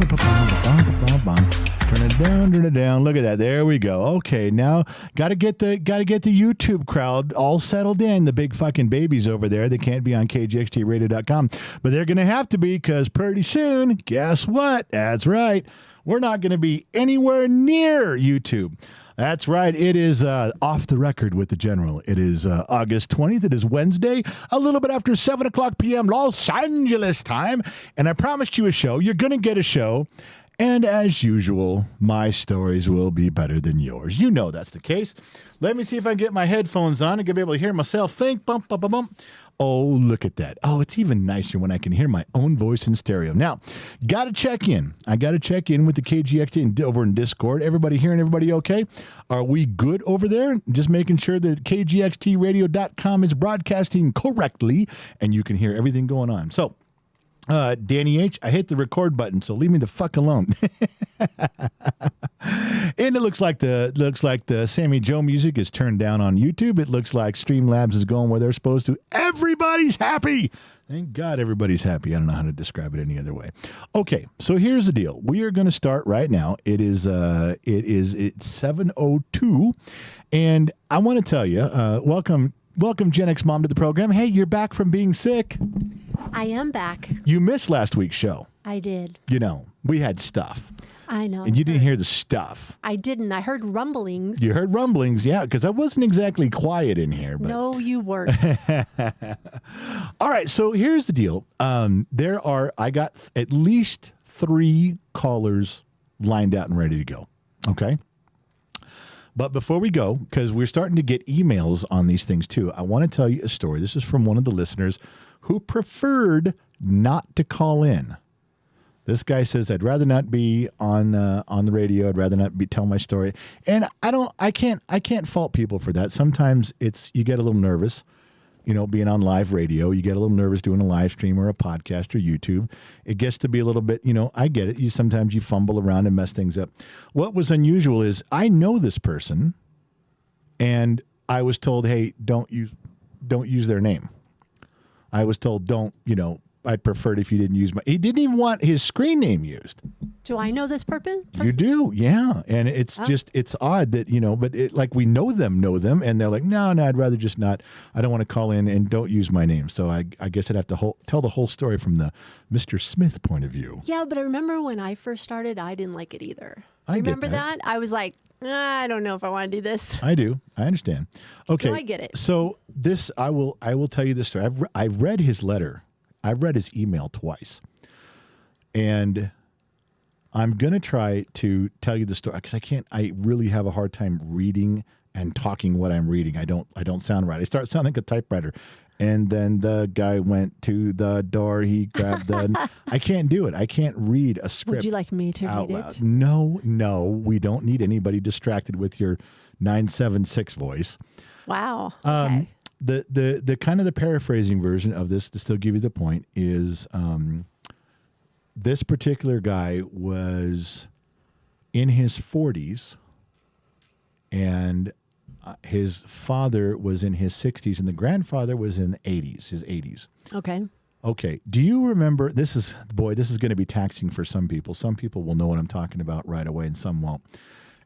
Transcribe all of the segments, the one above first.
Turn it down. Look at that. There we go. Okay, now gotta get the YouTube crowd all settled in. The big fucking babies over there. They can't be on kgxtradio.com, but they're gonna have to be, because pretty soon, guess what? That's right. We're not gonna be anywhere near YouTube. That's right. It is Off the Record with the General. It is August 20th. It is Wednesday, a little bit after 7 o'clock p.m. Los Angeles time. And I promised you a show. You're going to get a show. And as usual, my stories will be better than yours. You know that's the case. Let me see if I can get my headphones on and be able to hear myself think. Bump, bump, bump, bump. Oh, look at that. Oh, it's even nicer when I can hear my own voice in stereo. Now, got to check in. I got to check in with the KGXT over in Discord. Everybody hearing everybody okay? Are we good over there? Just making sure that kgxtradio.com is broadcasting correctly and you can hear everything going on. So, Danny H., I hit the record button, so leave me the fuck alone. And it looks like the Sammy Joe music is turned down on YouTube. It looks like Streamlabs is going where they're supposed to. Everybody's happy. Thank God everybody's happy. I don't know how to describe it any other way. Okay, so here's the deal. We are going to start right now. It's 7:02, and I want to tell you, welcome Gen X Mom to the program. Hey, you're back from being sick. I am back. You missed last week's show. I did. You know, we had stuff. I know. And you didn't hear the stuff. I didn't. I heard rumblings. You heard rumblings, yeah, because I wasn't exactly quiet in here. But. No, you weren't. All right, so here's the deal. I got at least 3 callers lined out and ready to go, okay? But before we go, because we're starting to get emails on these things too, I want to tell you a story. This is from one of the listeners who preferred not to call in. This guy says, I'd rather not be on the radio. I'd rather not tell my story. And I can't fault people for that. Sometimes you get a little nervous, being on live radio. You get a little nervous doing a live stream or a podcast or YouTube. It gets to be a little bit, I get it. Sometimes you fumble around and mess things up. What was unusual is I know this person and I was told, hey, don't use their name. I was told, I'd prefer it if you didn't use he didn't even want his screen name used. Do I know this person? You do, yeah. And it's it's odd that, but we know them, and they're like, no, I'd rather just not. I don't want to call in and don't use my name. So I guess I'd have to tell the whole story from the Mr. Smith point of view. Yeah, but I remember when I first started, I didn't like it either. Remember that? I was like, I don't know if I want to do this. I do. I understand. Okay. So I get it. So this, I will tell you this story. I've read his letter. I've read his email twice, and I'm going to try to tell you the story because I really have a hard time reading and talking what I'm reading. I don't sound right. I start sounding like a typewriter. And then the guy went to the door. He grabbed the, I can't do it. I can't read a script. Would you like me to read it? No, we don't need anybody distracted with your 976 voice. Wow. Okay. The kind of the paraphrasing version of this, to still give you the point, is this particular guy was in his 40s, and his father was in his 60s, and the grandfather was in his 80s. Okay. Okay. Do you remember, this is going to be taxing for some people. Some people will know what I'm talking about right away, and some won't.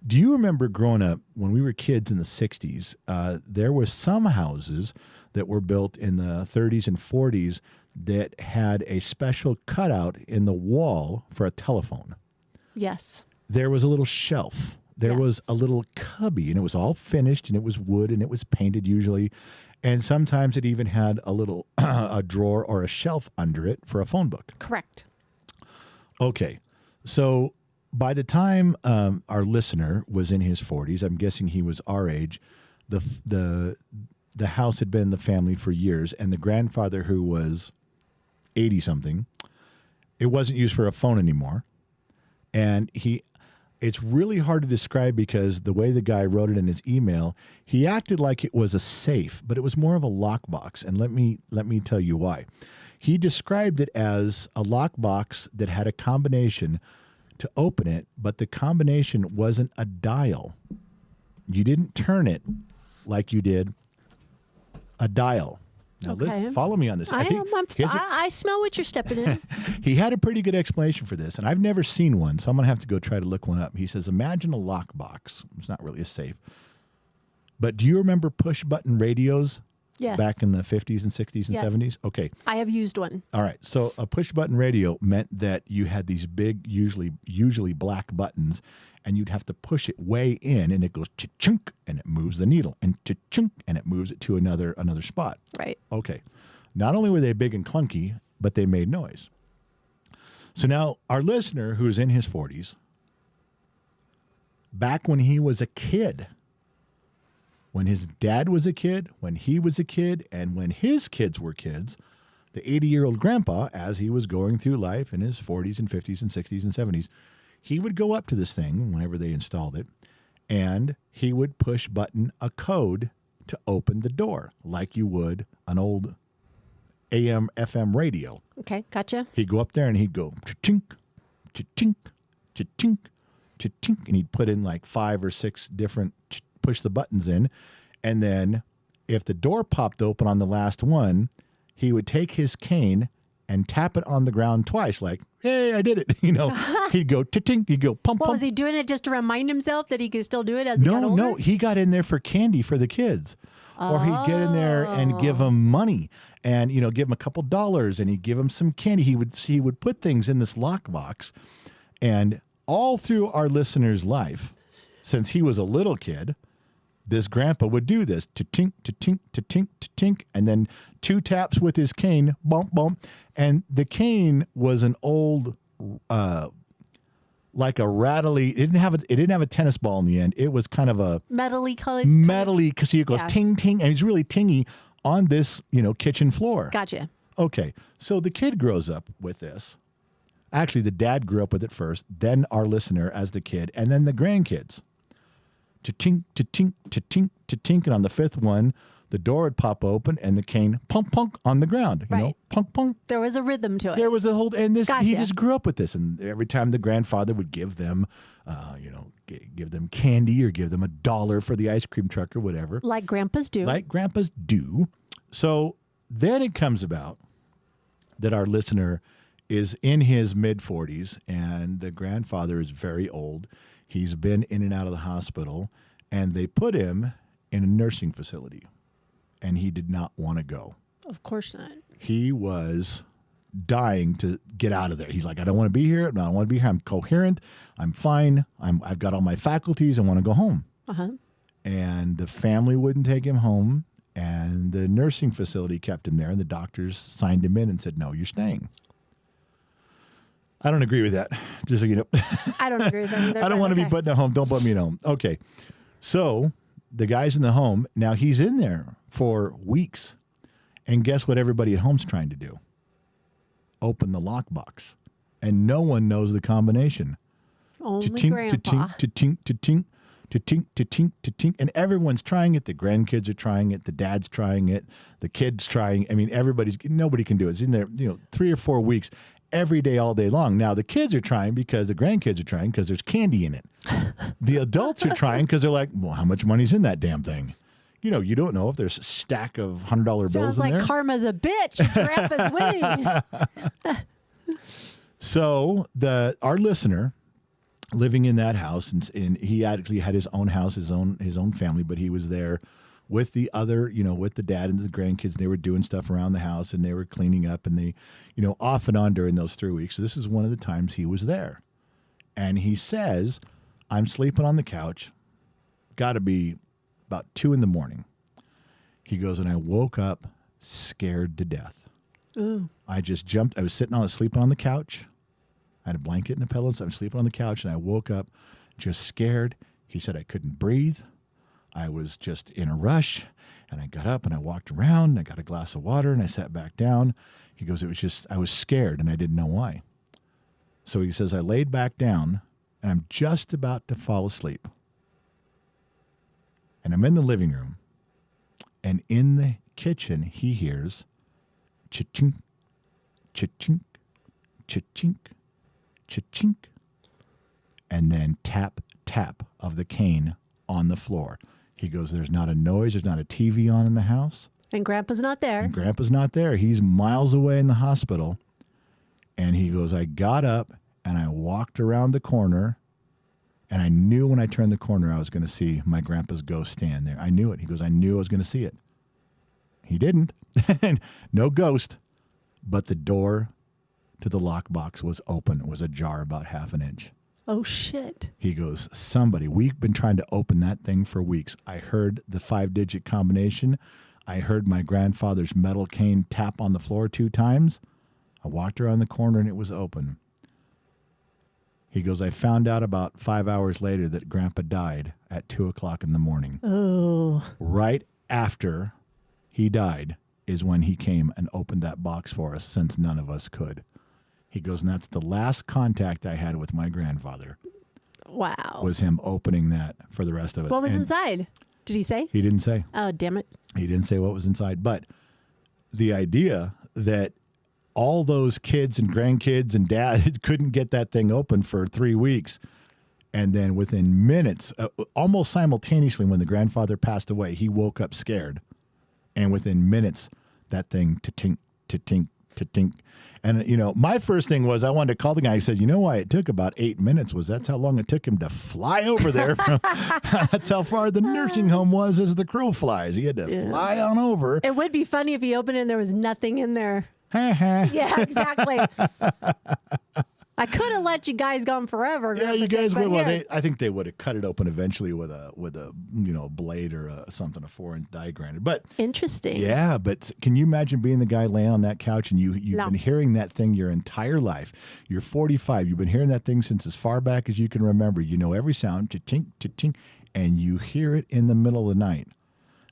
Do you remember growing up when we were kids in the 60s, there were some houses that were built in the 30s and 40s that had a special cutout in the wall for a telephone? Yes. There was a little shelf. There was a little cubby, and it was all finished, and it was wood, and it was painted usually. And sometimes it even had a little a drawer or a shelf under it for a phone book. Correct. Okay. So by the time our listener was in his 40s, I'm guessing he was our age, the house had been in the family for years, and the grandfather, who was 80-something, it wasn't used for a phone anymore. And it's really hard to describe because the way the guy wrote it in his email, he acted like it was a safe, but it was more of a lockbox. And let me tell you why. He described it as a lockbox that had a combination to open it, but the combination wasn't a dial. You didn't turn it like you did a dial. Now, Okay. listen, follow me on this. I smell what you're stepping in. He had a pretty good explanation for this, and I've never seen one, so I'm going to have to go try to look one up. He says, imagine a lockbox. It's not really a safe. But do you remember push-button radios Yes. back in the 50s and 60s and Yes. 70s? Okay. I have used one. All right. So a push-button radio meant that you had these big, usually black buttons, and you'd have to push it way in, and it goes cha-chunk, and it moves the needle, and cha-chunk, and it moves it to another spot. Right. Okay. Not only were they big and clunky, but they made noise. So now our listener, who's in his 40s, back when he was a kid, when his dad was a kid, when he was a kid, and when his kids were kids, the 80-year-old grandpa, as he was going through life in his 40s and 50s and 60s and 70s, he would go up to this thing whenever they installed it, and he would push button a code to open the door like you would an old AM, FM radio. Okay, gotcha. He'd go up there and he'd go cha-chink, cha-chink, cha-chink, cha-chink, and he'd put in like 5 or 6 different push the buttons in. And then if the door popped open on the last one, he would take his cane and tap it on the ground twice, like, hey, I did it. He'd go cha-chink, he'd go pump, Well, pump. was he doing it just to remind himself that he could still do it as he got older? No, he got in there for candy for the kids. Or he'd get in there and give them money and, give them a couple dollars, and he'd give them some candy. He would put things in this lockbox. And all through our listener's life, since he was a little kid, this grandpa would do this, to-tink, to-tink, to-tink, to-tink, and then 2 taps with his cane, bump, bump. And the cane was an old, like a rattly. It didn't have a tennis ball in the end. It was kind of a metally colored. because it goes ting ting, and it's really tingy on this kitchen floor. Gotcha. Okay, so the kid grows up with this. Actually, the dad grew up with it first, then our listener as the kid, and then the grandkids. To-tink, to-tink, to-tink, to-tink, and on the 5th one, the door would pop open and the cane punk punk on the ground. Right. Punk punk. There was a rhythm to it. There was a whole, and this Gotcha. he just grew up with this, and every time the grandfather would give them, give them candy or give them $1 for the ice cream truck or whatever, like grandpas do. like grandpas do. So then it comes about that our listener is in his mid-40s, and the grandfather is very old. He's been in and out of the hospital, and they put him in a nursing facility, and he did not want to go. Of course not. He was dying to get out of there. He's like, I don't want to be here. No, I don't want to be here. I'm coherent. I'm fine. I've got all my faculties. I want to go home. Uh-huh. And the family wouldn't take him home, and the nursing facility kept him there, and the doctors signed him in and said, no, you're staying. I don't agree with that, just so you know. I don't agree with that either. I don't want to be put in a home. Don't put me in a home. Okay. So the guy's in the home. Now he's in there for weeks. And guess what everybody at home's trying to do? Open the lockbox. And no one knows the combination. Only Cha-chink, grandpa. cha-chink, cha-chink, cha-chink, cha-chink, cha-chink. And everyone's trying it. The grandkids are trying it. The dad's trying it. The kid's trying. I mean, nobody can do it. It's in there, 3 or 4 weeks. Every day, all day long. Now, the kids are trying because the grandkids are trying because there's candy in it. The adults are trying because they're like, well, how much money's in that damn thing? You don't know if there's a stack of $100 bills Sounds in like there. karma's a bitch. Grandpa's winning. So our listener living in that house, and he actually had his own house, his own family, but he was there with the other, with the dad and the grandkids. They were doing stuff around the house, and they were cleaning up, and they, off and on during those 3 weeks. So this is one of the times he was there. And he says, I'm sleeping on the couch. Got to be about 2 a.m. He goes, and I woke up scared to death. Ooh. I just jumped. I was sleeping on the couch. I had a blanket and a pillow, so I'm sleeping on the couch, and I woke up just scared. He said I couldn't breathe. I was just in a rush, and I got up and I walked around, and I got a glass of water, and I sat back down. He goes, I was scared, and I didn't know why. So he says, I laid back down, and I'm just about to fall asleep. And I'm in the living room, and in the kitchen, he hears cha-chink, cha-chink, cha-chink, cha-chink, and then tap, tap of the cane on the floor. He goes, there's not a noise, there's not a TV on in the house. And Grandpa's not there. And Grandpa's not there. He's miles away in the hospital. And he goes, I got up and I walked around the corner. And I knew when I turned the corner, I was going to see my grandpa's ghost stand there. I knew it. He goes, I knew I was going to see it. He didn't. No ghost. But the door to the lockbox was open. It was ajar about half an inch. Oh, shit. He goes, we've been trying to open that thing for weeks. I heard the 5-digit combination. I heard my grandfather's metal cane tap on the floor 2 times. I walked around the corner and it was open. He goes, I found out about 5 hours later that Grandpa died at 2 o'clock in the morning. Oh. Right after he died is when he came and opened that box for us, since none of us could. He goes, and that's the last contact I had with my grandfather. Wow. Was him opening that for the rest of us. What was And inside? Did he say? He didn't say. Oh, damn it. He didn't say what was inside. But the idea that all those kids and grandkids and dad couldn't get that thing open for 3 weeks. And then within minutes, almost simultaneously when the grandfather passed away, he woke up scared. And within minutes, that thing to-tink, to-tink, to-tink. And, you know, my first thing was I wanted to call the guy. He said, you know why it took about 8 minutes was that's how long it took him to fly over there. That's how far the nursing home was as the crow flies. He had to fly on over. It would be funny if he opened it and there was nothing in there. Yeah, exactly. I could have let you guys go forever. Yeah, Grandpa you guys said, would. but Well, here. I think they would have cut it open eventually with a blade or something, a 4-inch die grinder. But Interesting. yeah, but can you imagine being the guy laying on that couch and you've No. been hearing that thing your entire life? You're 45. You've been hearing that thing since as far back as you can remember. You know every sound, cha-chink, cha-chink, and you hear it in the middle of the night.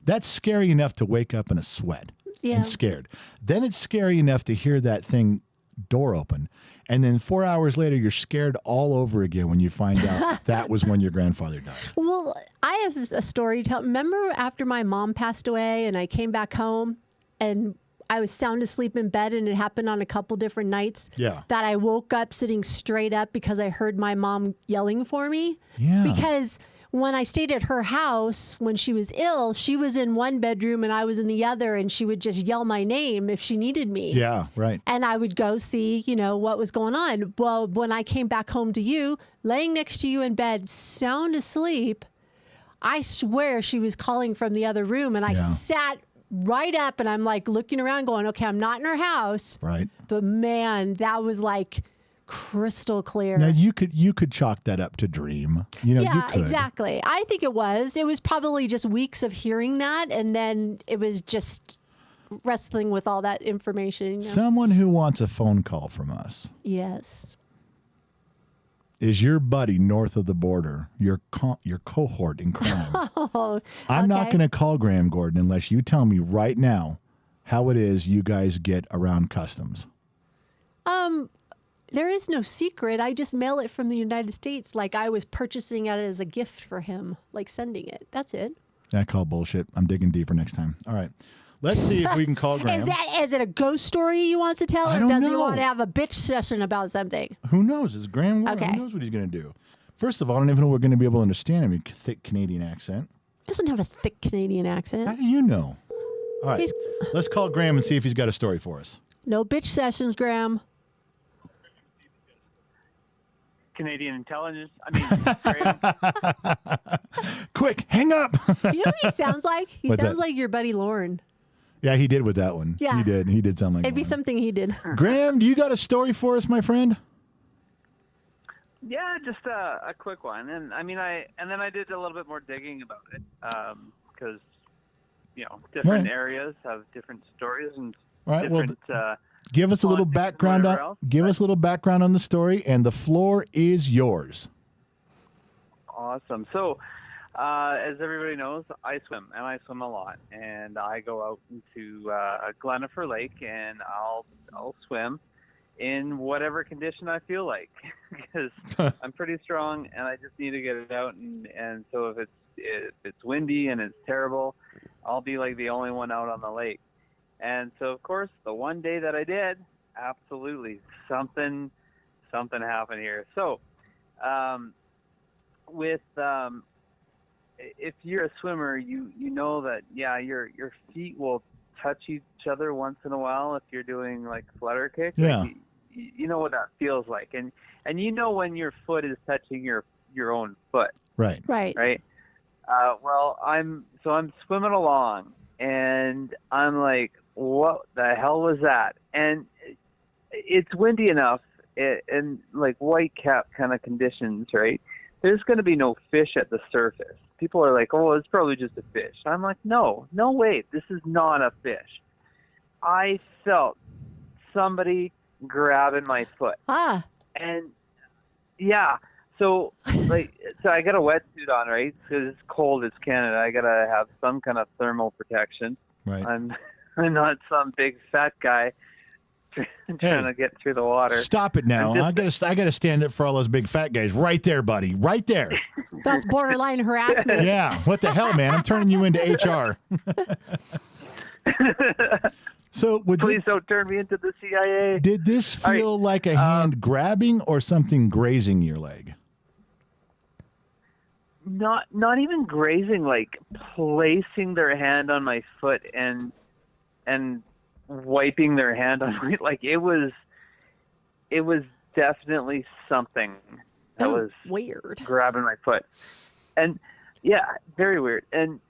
That's scary enough to wake up in a sweat and scared. Then it's scary enough to hear that thing door open. And then 4 hours later, you're scared all over again when you find out that was when your grandfather died. Well, I have a story to tell. Remember after my mom passed away and I came back home and I was sound asleep in bed, and it happened on a couple different nights. Yeah. That I woke up sitting straight up because I heard my mom yelling for me. Yeah. Because when I stayed at her house when she was ill, she was in one bedroom and I was in the other, and she would just yell my name if she needed me. Yeah, right. And I would go see, what was going on. Well, when I came back home to you, laying next to you in bed, sound asleep, I swear she was calling from the other room, and I sat right up and I'm like looking around going, okay, I'm not in her house. Right. But man, that was like crystal clear. Now you could chalk that up to dream. You Yeah, could. exactly. I think it was. It was probably just weeks of hearing that, and then it was just wrestling with all that information. Someone who wants a phone call from us Yes. is your buddy north of the border, your cohort in crime. Oh, I'm not okay. going to call Graham Gordon unless you tell me right now how it is you guys get around customs. There is no secret. I just mail it from the United States like I was purchasing it as a gift for him, like sending it. That's it. I call bullshit. I'm digging deeper next time. All right. Let's see if we can call Graham. Is it a ghost story he wants to tell, I or don't does he know. want to have a bitch session about something? Who knows? Is Graham? Okay. Who knows what he's going to do? First of all, I don't even know we're going to be able to understand him. Thick Canadian accent. Doesn't have a thick Canadian accent. How do you know? All right. He's- Let's call Graham and see if he's got a story for us. No bitch sessions, Graham. Canadian intelligence. I mean, Quick, hang up. You know what he sounds like? He What's sounds that? like your buddy Lauren. Yeah, he did with that one. Yeah. He did. He did sound like It'd be one. something he did. Graham, do you got a story for us, my friend? yeah, just a quick one. And I mean, I did a little bit more digging about it because different Right. areas have different stories and All right. Well, different. give us a little politics and background whatever on. else, Give but- us a little background on the story, and the floor is yours. Awesome. So, as everybody knows, I swim, and I swim a lot. And I go out into Glenifer Lake, and I'll swim in whatever condition I feel like, because I'm pretty strong, and I just need to get it out. And so if it's windy and it's terrible, I'll be like the only one out on the lake. And so, of course, the one day that I did, absolutely something happened here. So, if you're a swimmer, you know that your feet will touch each other once in a while if you're doing like flutter kick. Yeah. Like, you know what that feels like, and you know when your foot is touching your own foot. Right. Right. Well, I'm swimming along, and I'm like, what the hell was that? And it's windy enough, and like white cap kind of conditions, right? There's going to be no fish at the surface. People are like, oh, it's probably just a fish. I'm like, no way, this is not a fish. I felt somebody grabbing my foot. And yeah, so I got a wetsuit on, right? Because it's cold, it's Canada. I gotta have some kind of thermal protection. Right. I'm not some big fat guy trying to get through the water. Stop it now. I gotta stand up for all those big fat guys. Right there, buddy. Right there. That's borderline harassment. Yeah. What the hell, man? I'm turning you into HR. So please don't turn me into the CIA. Did this feel like a hand grabbing or something grazing your leg? Not even grazing, like placing their hand on my foot and wiping their hand on me. Like it was definitely something that was weird, grabbing my foot. And yeah, very weird. And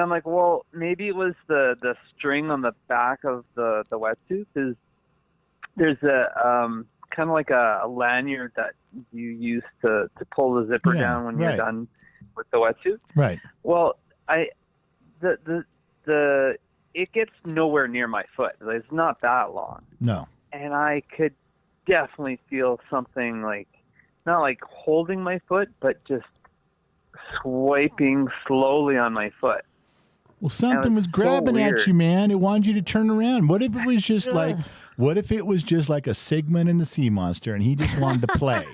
I'm like, well, maybe it was the string on the back of the wetsuit. There's a kind of like a lanyard that you use to pull the zipper down when you're done with the wetsuit. Right. Well, it gets nowhere near my foot. It's not that long. No. And I could definitely feel something like, not like holding my foot, but just swiping slowly on my foot. Well, something was grabbing at you, man. It wanted you to turn around. What if it was just like a Sigmund and the Sea Monster, and he just wanted to play?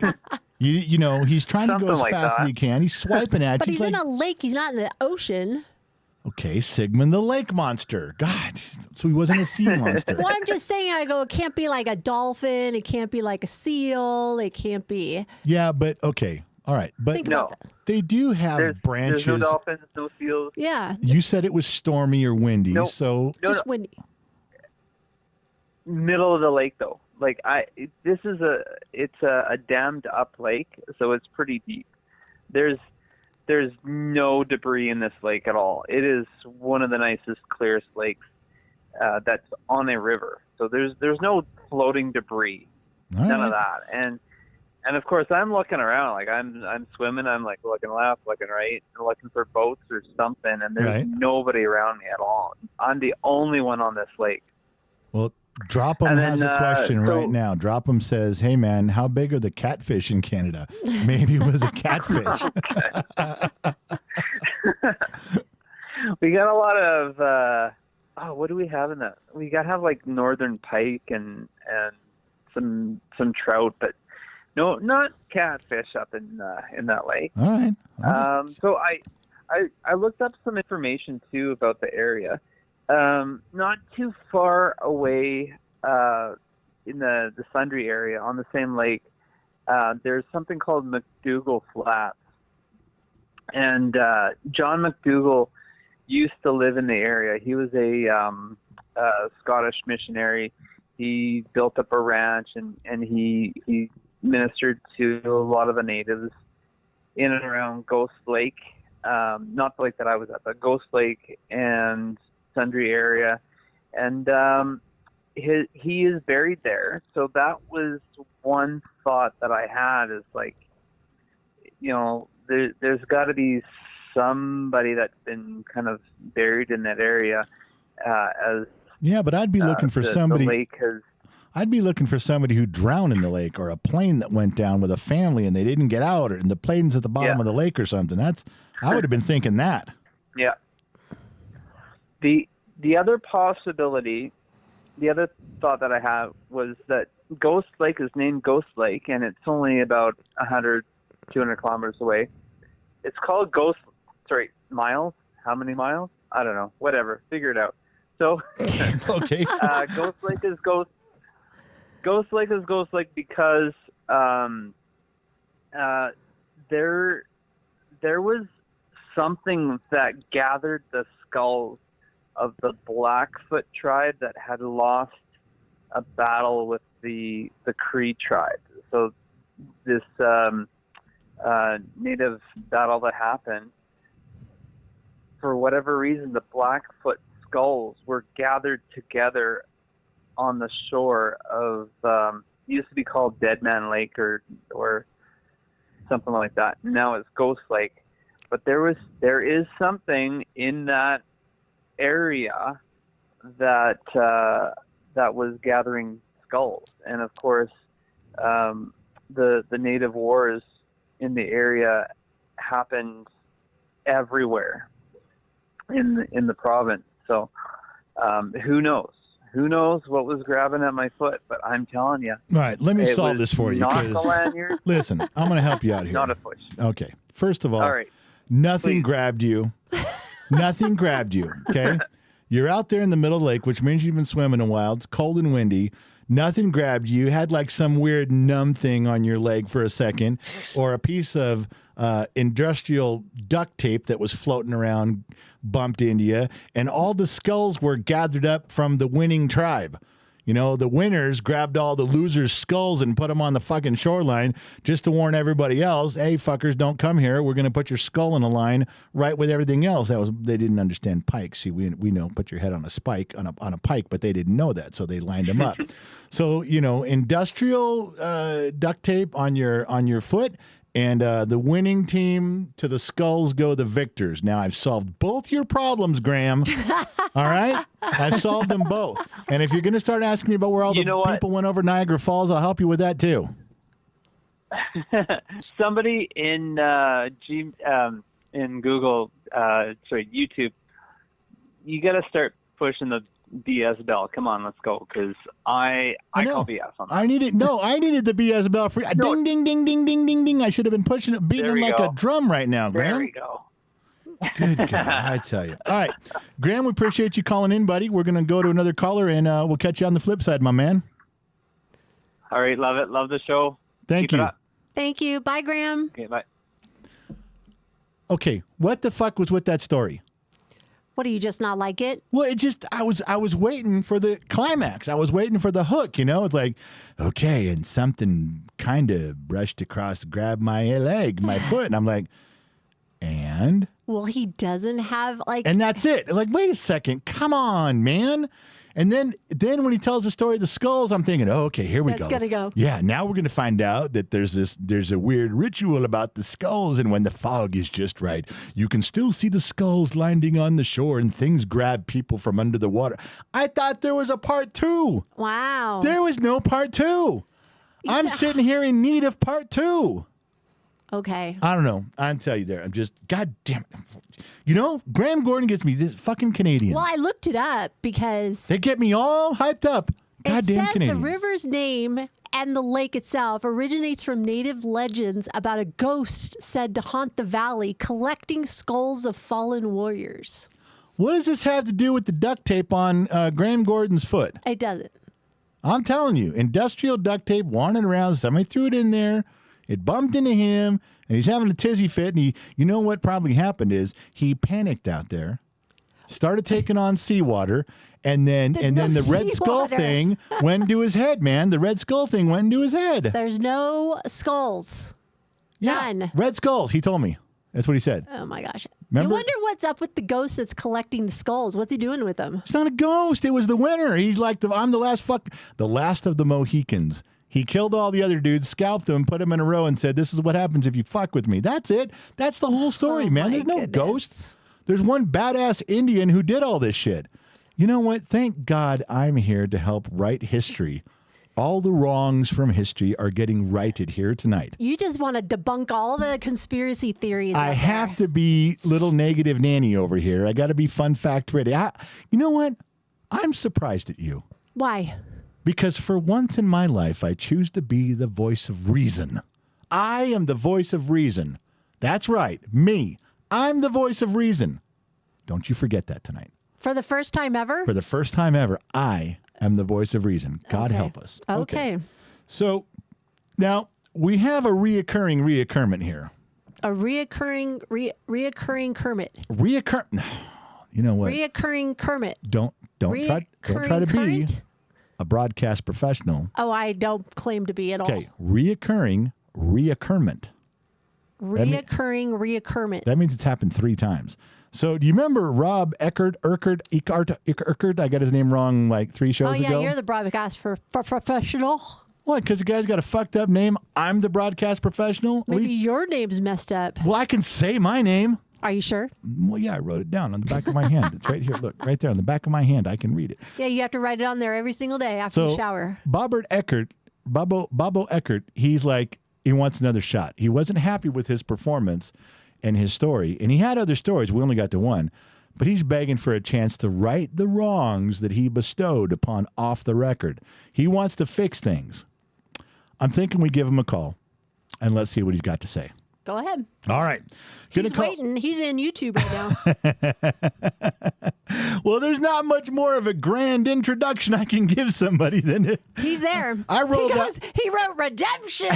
You know, he's trying to go as fast as he can. He's swiping at you. But he's in a lake. He's not in the ocean. Okay, Sigmund the lake monster. God, so he wasn't a sea monster. Well, I'm just saying, it can't be like a dolphin. It can't be like a seal. It can't be. Yeah, but okay. All right, but they do have branches. There's no dolphins, no seals. Yeah. You said it was stormy or windy, so just windy. Middle of the lake, though. Like it's a dammed up lake, so it's pretty deep. There's no debris in this lake at all. It is one of the nicest, clearest lakes that's on a river. So there's no floating debris, none of that. And of course, I'm looking around, like I'm swimming. I'm like looking left, looking right, looking for boats or something, and there's nobody around me at all. I'm the only one on this lake. Well, Drop'em has a question right now. Drop'em says, "Hey man, how big are the catfish in Canada? Maybe it was a catfish." We got a lot of what do we have in that? We got to have like northern pike and some trout, but no, not catfish up in that lake. All right. So I looked up some information too about the area. Not too far away in the Sundre area on the same lake, there's something called McDougall Flats. And John McDougall used to live in the area. He was a Scottish missionary. He built up a ranch, and he ministered to a lot of the natives in and around Ghost Lake. Not the lake that I was at, but Ghost Lake and Sundre area. And he is buried there. So that was one thought that I had, is like, you know, there's got to be somebody that's been kind of buried in that area. But I'd be looking for somebody. The lake has, I'd be looking for somebody who drowned in the lake, or a plane that went down with a family and they didn't get out, and the plane's at the bottom of the lake or something. I would have been thinking that. Yeah. The other possibility, the other thought that I had was that Ghost Lake is named Ghost Lake, and it's only about 100, 200 kilometers away. It's called miles. How many miles? I don't know. Whatever. Figure it out. So, okay. Ghost Lake is Ghost Lake because there was something that gathered the skulls of the Blackfoot tribe that had lost a battle with the Cree tribe. So this native battle that happened, for whatever reason, the Blackfoot skulls were gathered together on the shore of used to be called Dead Man Lake or something like that. Now it's Ghost Lake. But there is something in that area that was gathering skulls, and of course, the native wars in the area happened everywhere in the province. So who knows? Who knows what was grabbing at my foot? But I'm telling you. All right, let me solve this for you. Not the lanyard. Listen, I'm going to help you out here. Not a push. Okay. First of all right. Nothing Please. grabbed you. Nothing grabbed you. Okay. You're out there in the middle of the lake, which means you've been swimming a while. It's cold and windy. Nothing grabbed you. You had like some weird numb thing on your leg for a second, or a piece of industrial duct tape that was floating around bumped into you, and all the skulls were gathered up from the winning tribe. You know, the winners grabbed all the losers' skulls and put them on the fucking shoreline just to warn everybody else, hey, fuckers, don't come here. We're going to put your skull in a line right with everything else. They didn't understand pikes. See, we know put your head on a spike, on a pike, but they didn't know that, so they lined them up. So, you know, industrial duct tape on your foot, and the winning team, to the skulls go the victors. Now, I've solved both your problems, Graham. All right? I've solved them both. And if you're going to start asking me about where all the people went over Niagara Falls, I'll help you with that, too. Somebody in Google, YouTube, you got to start pushing the BS bell. Come on, let's go, because I call BS on that. I needed the BS bell for No. ding, ding, ding, ding, ding, ding, ding. I should have been pushing it, beating it like a drum right now, Graham. There we go. Good God, I tell you. All right, Graham, we appreciate you calling in, buddy. We're going to go to another caller, and we'll catch you on the flip side, my man. All right, love it. Love the show. Thank Keep you. it up. Thank you. Bye, Graham. Okay, bye. Okay, what the fuck was with that story? What, do you just not like it? Well, I was waiting for the climax. I was waiting for the hook, you know? It's like, okay, and something kind of brushed across, grabbed my leg, my foot, and I'm like, and? Well, he doesn't have And that's it. Like, wait a second, come on, man. And then when he tells the story of the skulls, I'm thinking, oh, okay, here we go. That's gonna go. Yeah, now we're gonna find out that there's a weird ritual about the skulls, and when the fog is just right, you can still see the skulls landing on the shore, and things grab people from under the water. I thought there was a part 2. Wow. There was no part 2. I'm sitting here in need of part 2. Okay. I don't know. I'll tell you there. I'm just, God damn it. You know, Graham Gordon gets me this fucking Canadian. Well, I looked it up because They get me all hyped up. Goddamn it says Canadians. the river's name and the lake itself originates from native legends about a ghost said to haunt the valley, collecting skulls of fallen warriors. What does this have to do with the duct tape on Graham Gordon's foot? It doesn't. I'm telling you, industrial duct tape wandering around. Somebody threw it in there. It bumped into him, and he's having a tizzy fit. And you know what probably happened is he panicked out there, started taking on seawater, and then the red skull thing went into his head. Man, the red skull thing went into his head. There's no skulls. None. Red skulls. He told me. That's what he said. Oh my gosh. Remember? You wonder what's up with the ghost that's collecting the skulls. What's he doing with them? It's not a ghost. It was the winner. He's like I'm the last of the Mohicans. He killed all the other dudes, scalped them, put them in a row, and said, "This is what happens if you fuck with me." That's it. That's the whole story, Oh man. my There's no goodness. ghosts. There's one badass Indian who did all this shit. You know what? Thank God I'm here to help write history. All the wrongs from history are getting righted here tonight. You just want to debunk all the conspiracy theories. I have to be little negative nanny over here. I got to be fun fact ready. You know what? I'm surprised at you. Why? Because for once in my life, I choose to be the voice of reason. I am the voice of reason. That's right. Me. I'm the voice of reason. Don't you forget that tonight. For the first time ever? For the first time ever, I am the voice of reason. God Okay. help us. Okay. So now we have a reoccurment here. A reoccurring Kermit. You You know what? Reoccurring Kermit. Don't try to be current? a broadcast professional. Oh, I don't claim to be at all. Okay, reoccurring reoccurrement. Reoccurring. That means it's happened 3 times. So do you remember Rob Eckert? I got his name wrong like 3 shows ago. Oh, yeah, you're the broadcast for professional. What? Because the guy's got a fucked up name. I'm the broadcast professional. Maybe your name's messed up. Well, I can say my name. Are you sure? Well, yeah, I wrote it down on the back of my hand. It's right here. Look, right there on the back of my hand. I can read it. Yeah, you have to write it on there every single day after you shower. Bobo Eckert, he's like, he wants another shot. He wasn't happy with his performance and his story. And he had other stories. We only got to one. But he's begging for a chance to right the wrongs that he bestowed upon Off the Record. He wants to fix things. I'm thinking we give him a call and let's see what he's got to say. Go ahead. All right. He's waiting. He's in YouTube right now. Well, there's not much more of a grand introduction I can give somebody than it. He's there. He wrote Redemption.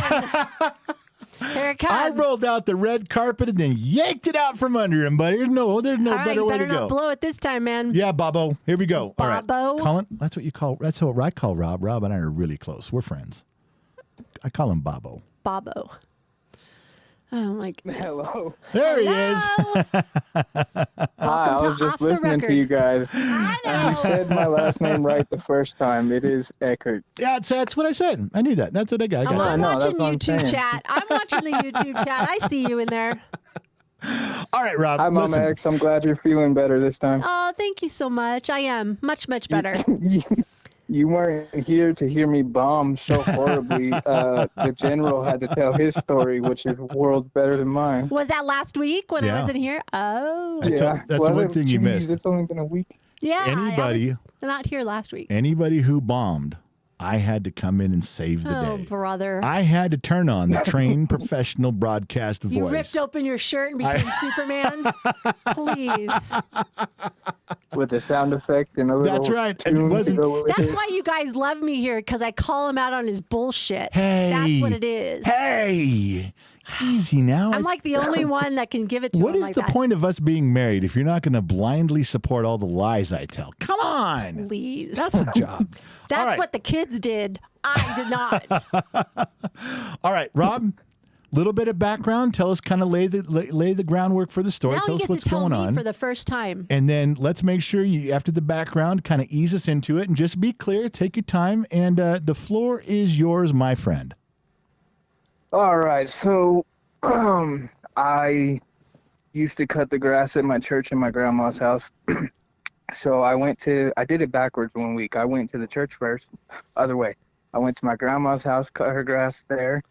Here it comes. I rolled out the red carpet and then yanked it out from under him, buddy. There's no better way to go. You better not blow it this time, man. Yeah, Bobo. Here we go. Bobo. All right. Colin, that's what I call Rob. Rob and I are really close. We're friends. I call him Bobo. Bobo. Oh, my goodness. Hello. There he is. Hi, I was just listening to you guys. I know. You said my last name right the first time. It is Eckert. Yeah, that's what I said. I knew that. That's what I got. I'm watching YouTube chat. I'm watching the YouTube chat. I see you in there. All right, Rob. Hi, Mama X. I'm glad you're feeling better this time. Oh, thank you so much. I am much, much better. You weren't here to hear me bomb so horribly. The general had to tell his story, which is worlds better than mine. Was that last week when I wasn't here? Oh. Yeah. That's the one thing you missed. It's only been a week. Yeah. Anybody I was not here last week. Anybody who bombed, I had to come in and save the day. Oh, brother. I had to turn on the trained professional broadcast voice. You ripped open your shirt and became Superman? Please. With a sound effect and a little That's right. tune to go with That's it. why you guys love me here, because I call him out on his bullshit. Hey. That's what it is. Hey. Easy now. I'm like the only one that can give it to What him is like the that. point of us being married if you're not going to blindly support all the lies I tell? Come on. Please. That's a job. That's All right. what the kids did. I did not. All right, Rob, little bit of background. Tell us, kind of lay the groundwork for the story. Now Tell he us gets what's to tell going me on. for the first time. And then let's make sure you, after the background, kind of ease us into it and just be clear. Take your time. And the floor is yours, my friend. All right, so I used to cut the grass at my church in my grandma's house. So I did it backwards one week. I went to the church first, other way. I went to my grandma's house, cut her grass there.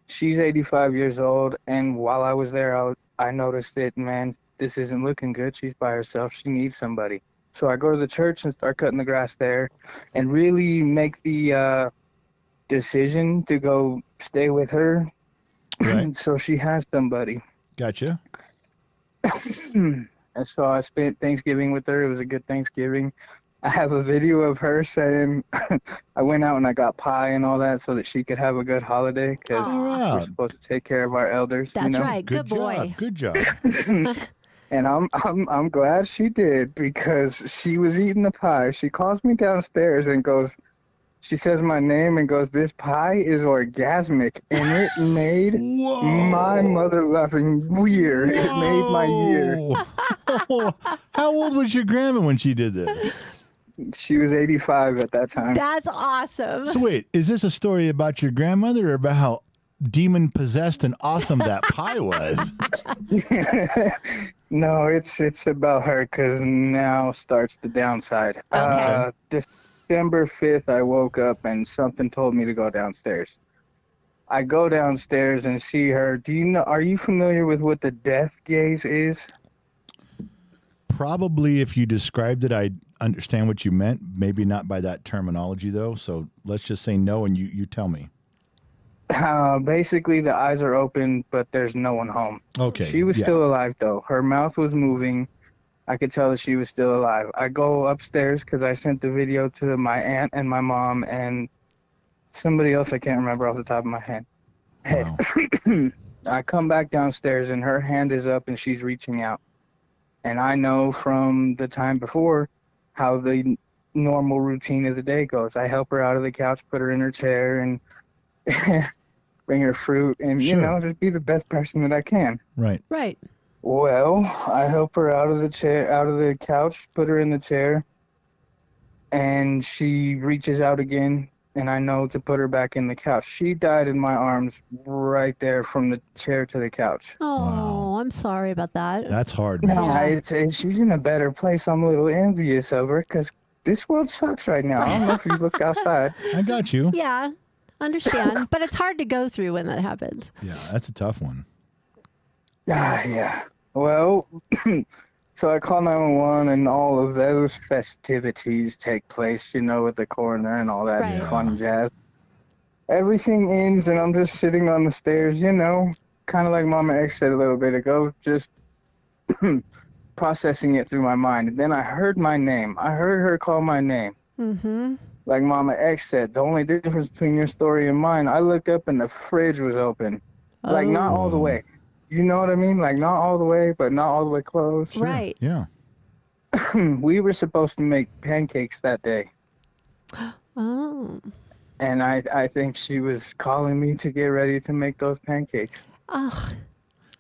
She's 85 years old, and while I was there, I noticed it, man, this isn't looking good. She's by herself. She needs somebody. So I go to the church and start cutting the grass there and really make the decision to go stay with her. Right. So she has somebody. Gotcha. And so I spent Thanksgiving with her. It was a good Thanksgiving. I have a video of her saying I went out and I got pie and all that so that she could have a good holiday because we're supposed to take care of our elders. That's you know? right. Good boy. Good job. And I'm glad she did because she was eating the pie. She calls me downstairs and goes, she says my name and goes, "This pie is orgasmic," and it made my mother laughing weird. It made my year. How old was your grandma when she did this? She was 85 at that time. That's awesome. So wait, is this a story about your grandmother or about how demon possessed and awesome that pie was? No, it's about her because now starts the downside. Okay. December 5th, I woke up and something told me to go downstairs. I go downstairs and see her. Are you familiar with what the death gaze is? Probably if you described it, I'd understand what you meant. Maybe not by that terminology, though. So let's just say no, and you tell me. Basically, the eyes are open, but there's no one home. Okay. She was still alive, though. Her mouth was moving. I could tell that she was still alive. I go upstairs because I sent the video to my aunt and my mom and somebody else I can't remember off the top of my head. Wow. I come back downstairs and her hand is up and she's reaching out. And I know from the time before how the normal routine of the day goes. I help her out of the couch, put her in her chair, and bring her fruit, and Sure. just be the best person that I can. Right. Right. Well, I help her out of the couch, put her in the chair, and she reaches out again, and I know to put her back in the couch. She died in my arms right there from the chair to the couch. Oh, Wow. I'm sorry about that. That's hard, man. No, she's in a better place. I'm a little envious of her because this world sucks right now. I don't know if you've looked outside. I got you. Yeah, understand. But it's hard to go through when that happens. Yeah, that's a tough one. Yeah. Well, so I call 911 and all of those festivities take place, with the coroner and all that Right. fun jazz. Everything ends and I'm just sitting on the stairs, kind of like Mama X said a little bit ago, just processing it through my mind. And then I heard my name. I heard her call my name. Mm-hmm. Like Mama X said, the only difference between your story and mine, I looked up and the fridge was open. Like, not all the way. You know what I mean? Like, not all the way, but not all the way close. Sure. Right. Yeah. We were supposed to make pancakes that day. Oh. And I think she was calling me to get ready to make those pancakes. Oh.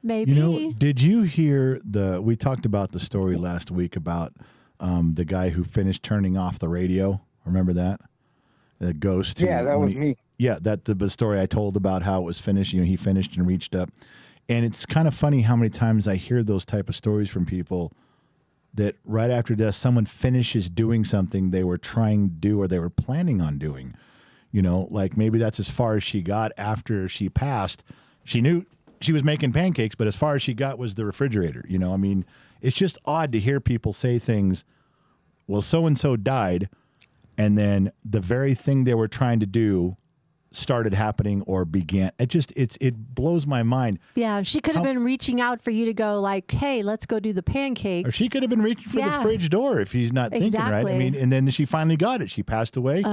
Maybe. Did you hear we talked about the story last week about the guy who finished turning off the radio? Remember that? The ghost. Yeah, that was me. Yeah, the story I told about how it was finished. He finished and reached up. And it's kind of funny how many times I hear those type of stories from people that right after death, someone finishes doing something they were trying to do or they were planning on doing. Like maybe that's as far as she got after she passed. She knew she was making pancakes, but as far as she got was the refrigerator. I mean, it's just odd to hear people say things, well, so-and-so died, and then the very thing they were trying to do started happening or began. It blows my mind. Yeah, she could have been reaching out for you to go like, hey, let's go do the pancakes. Or she could have been reaching for the fridge door if he's not thinking right. I Exactly. mean, and then she finally got it. She passed away.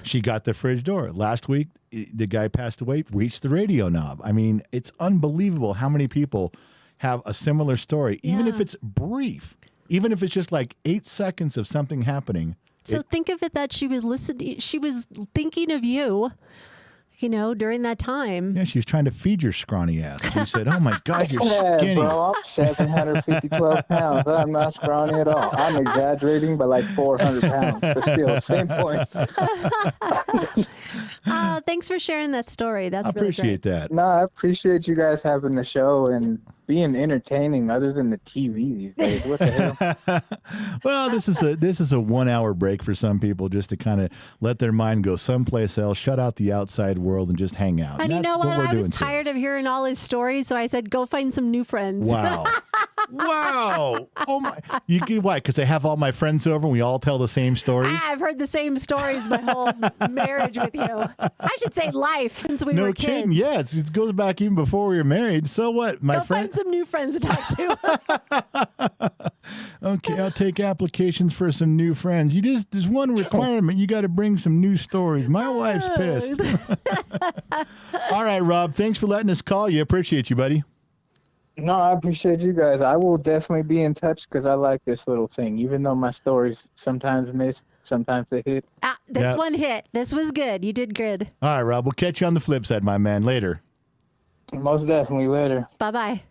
She got the fridge door. Last week, the guy passed away, reached the radio knob. I mean, it's unbelievable how many people have a similar story, even if it's brief, even if it's just like 8 seconds of something happening. So think of it that she was listening. She was thinking of you, during that time. Yeah, she was trying to feed your scrawny ass. She said, "Oh my God, you're skinny." Bro, I'm 12 pounds. I'm not scrawny at all. I'm exaggerating by like 400 pounds, but still, same point. Thanks for sharing that story. That's I appreciate really that. No, I appreciate you guys having the show and being entertaining other than the TV these days. What the hell? Well, this is a 1 hour break for some people just to kind of let their mind go someplace else, shut out the outside world, and just hang out. And you that's know what? we're I was doing, too. tired of hearing all his stories, so I said, go find some new friends. Wow. Wow. Oh my. You get why? Because I have all my friends over and we all tell the same stories. I've heard the same stories my whole marriage with you. I should say life since we No were kidding. kids. Yeah, it goes back even before we were married. So what? My Go friend. find some new friends to talk to. Okay, I'll take applications for some new friends. There's one requirement. You got to bring some new stories. My wife's pissed. All right, Rob. Thanks for letting us call you. Appreciate you, buddy. No, I appreciate you guys. I will definitely be in touch because I like this little thing, even though my stories sometimes miss, sometimes they hit. This one hit. This was good. You did good. All right, Rob. We'll catch you on the flip side, my man. Later. Most definitely later. Bye-bye.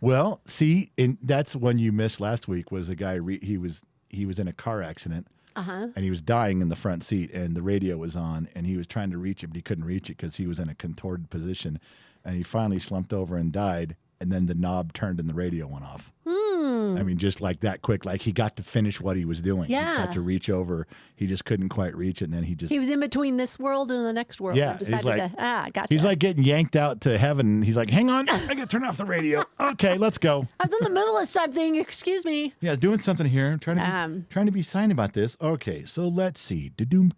Well, see, and that's one you missed last week was a guy, he was in a car accident. And he was dying in the front seat, and the radio was on, and he was trying to reach it, but he couldn't reach it because he was in a contorted position. And he finally slumped over and died, and then the knob turned and the radio went off. I mean, just like that quick. Like he got to finish what he was doing. Yeah. He got to reach over. He just couldn't quite reach it, and then he was in between this world and the next world. Yeah, And decided gotcha. He's like getting yanked out to heaven. He's like, hang on, I got to turn off the radio. Okay, let's go. I was in the middle of something. Excuse me. Yeah, doing something here. I'm trying to be silent about this. Okay, so let's see. Doom.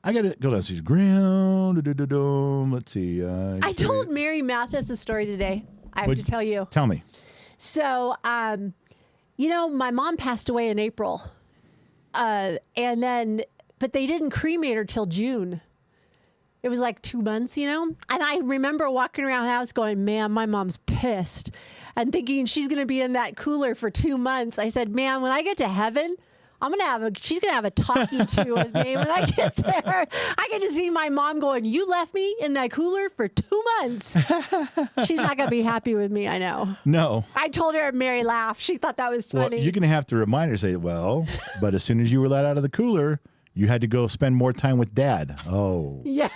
I got to go down. See, ground. Let's see. I told Mary Mathis a story today. I have to tell you. Tell me. So, my mom passed away in April. But they didn't cremate her till June. It was like 2 months, you know? And I remember walking around the house going, man, my mom's pissed. And thinking she's going to be in that cooler for 2 months. I said, man, when I get to heaven, she's going to have a talking to with me when I get there. I get to see my mom going, you left me in that cooler for 2 months. She's not going to be happy with me, I know. No. I told her, and Mary laughed. She thought that was funny. Well, you're going to have to remind her, say, well, but as soon as you were let out of the cooler, you had to go spend more time with Dad. Oh. Yeah.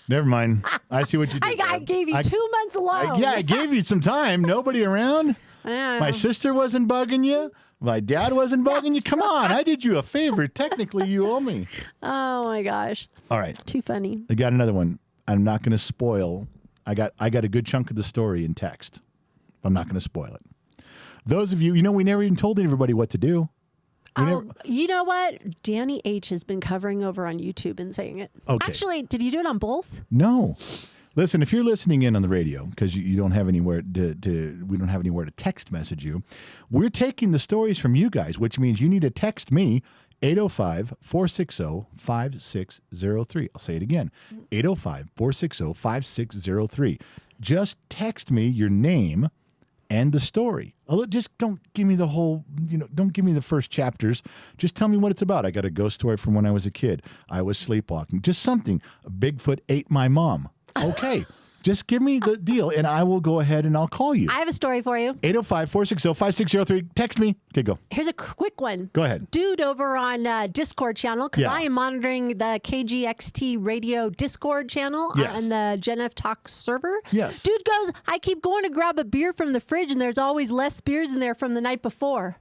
Never mind. I see what you did. I gave you 2 months alone. I gave you some time. Nobody around. My sister wasn't bugging you. My dad wasn't bugging you. Come on. I did you a favor. Technically, you owe me. Oh, my gosh. All right. Too funny. I got another one. I'm not going to spoil. I got a good chunk of the story in text. I'm not going to spoil it. Those of you, we never even told everybody what to do. You know what? Danny H has been covering over on YouTube and saying it. Okay. Actually, did you do it on both? No. Listen, if you're listening in on the radio because you don't have anywhere we don't have anywhere to text message you, we're taking the stories from you guys, which means you need to text me 805-460-5603. I'll say it again. 805-460-5603. Just text me your name and the story. Just don't give me the whole, don't give me the first chapters. Just tell me what it's about. I got a ghost story from when I was a kid. I was sleepwalking. Just something. Bigfoot ate my mom. Okay. Just give me the deal, and I will go ahead and I'll call you. I have a story for you. 805-460-5603. Text me. Okay, go. Here's a quick one. Go ahead. Dude over on Discord channel, because I am monitoring the KGXT radio Discord channel on the Gen F Talk server. Yes. Dude goes, I keep going to grab a beer from the fridge, and there's always less beers in there from the night before.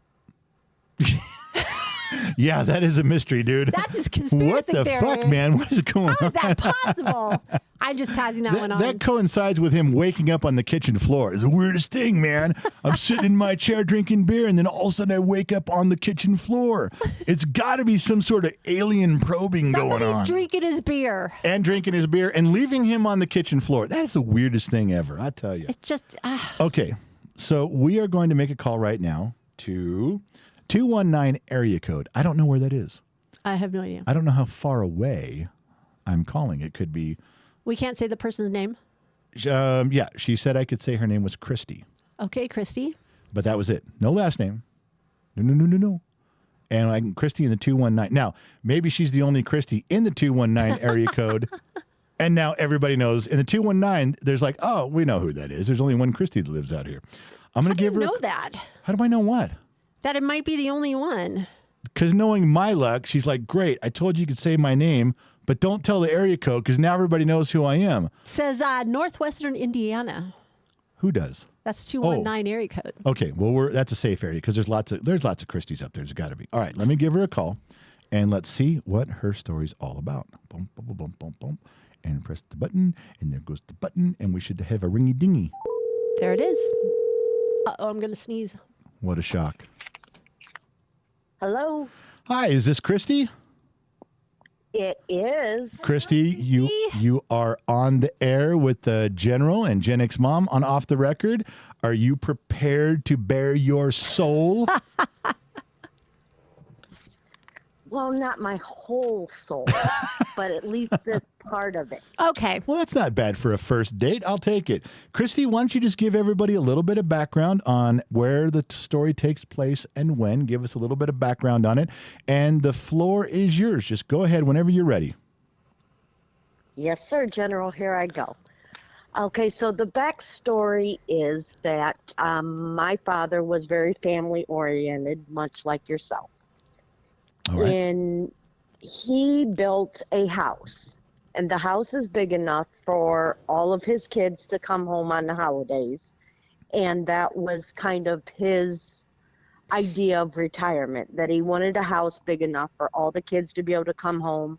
Yeah, that is a mystery, dude. That's his conspiracy theory. What the fuck, man? What is going on? How is that possible? I'm just passing that one on. That coincides with him waking up on the kitchen floor. It's the weirdest thing, man. I'm sitting in my chair drinking beer, and then all of a sudden I wake up on the kitchen floor. It's got to be some sort of alien probing going on. Somebody's drinking his beer. And drinking his beer and leaving him on the kitchen floor. That's the weirdest thing ever, I tell you. It's just... Okay, so we are going to make a call right now to 219 area code. I don't know where that is. I have no idea. I don't know how far away I'm calling. It could be... We can't say the person's name? Yeah, she said I could say her name was Christy. Okay, Christy. But that was it. No last name. No. And Christy in the 219. Now, maybe she's the only Christy in the 219 area code. And now everybody knows. In the 219, there's like, oh, we know who that is. There's only one Christy that lives out here. I'm going to give her... How do you know that? How do I know what? That it might be the only one. Because knowing my luck, she's like, great, I told you could say my name, but don't tell the area code because now everybody knows who I am. Says Northwestern Indiana. Who does? That's 219 area code. Okay, well, that's a safe area because there's lots of Christies up there. There's got to be. All right, let me give her a call, and let's see what her story's all about. Boom, boom, boom, boom, boom, and press the button, and there goes the button, and we should have a ringy dingy. There it is. Uh-oh, I'm going to sneeze. What a shock. Hello. Hi, is this Christy? It is. Christy, you are on the air with the General and Gen X Mom on Off the Record. Are you prepared to bare your soul? Well, not my whole soul, but at least this part of it. Okay. Well, that's not bad for a first date. I'll take it. Christy, why don't you just give everybody a little bit of background on where the story takes place and when. Give us a little bit of background on it. And the floor is yours. Just go ahead whenever you're ready. Yes, sir, General. Here I go. Okay, so the backstory is that my father was very family-oriented, much like yourself. All right. And he built a house, and the house is big enough for all of his kids to come home on the holidays. And that was kind of his idea of retirement, that he wanted a house big enough for all the kids to be able to come home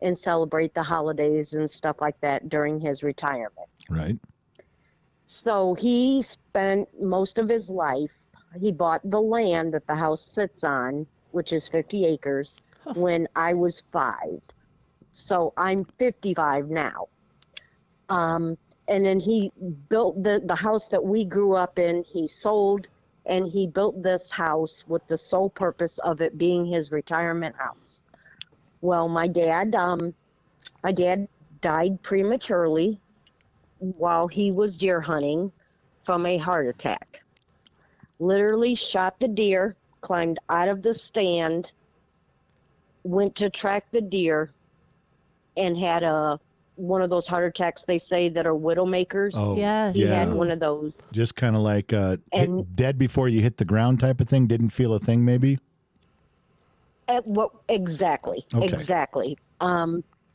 and celebrate the holidays and stuff like that during his retirement. Right. So he spent most of his life, he bought the land that the house sits on, which is 50 acres, when I was 5. So I'm 55 now. And then he built the house that we grew up in. He sold, and he built this house with the sole purpose of it being his retirement house. Well, my dad died prematurely while he was deer hunting from a heart attack. Literally shot the deer, climbed out of the stand, went to track the deer, and had one of those heart attacks they say that are widowmakers. Oh, Yes. He yeah. had one of those. Just kind of like And- dead before you hit the ground type of thing. Didn't feel a thing, maybe. Exactly. Okay. Exactly.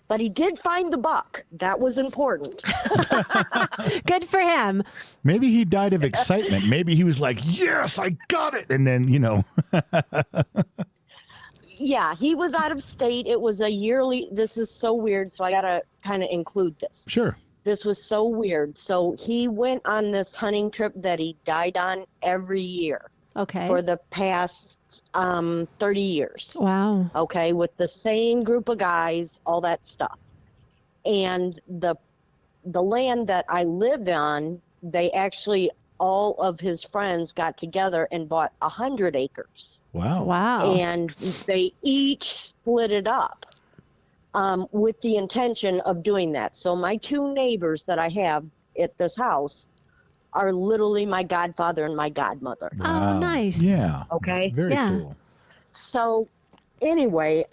But he did find the buck. That was important. Good for him. Maybe he died of excitement. Maybe he was like, "Yes, I got it," and then Yeah, he was out of state. It was a yearly. This is so weird, so I got to kind of include this. Sure. This was so weird. So he went on this hunting trip that he died on every year Okay. for the past 30 years. Wow. Okay, with the same group of guys, all that stuff. And the land that I live on, they actually, all of his friends got together and bought 100 acres. Wow. Wow. And they each split it up with the intention of doing that. So my two neighbors that I have at this house are literally my godfather and my godmother. Oh, nice. Yeah. Okay. Very Yeah. cool. So anyway,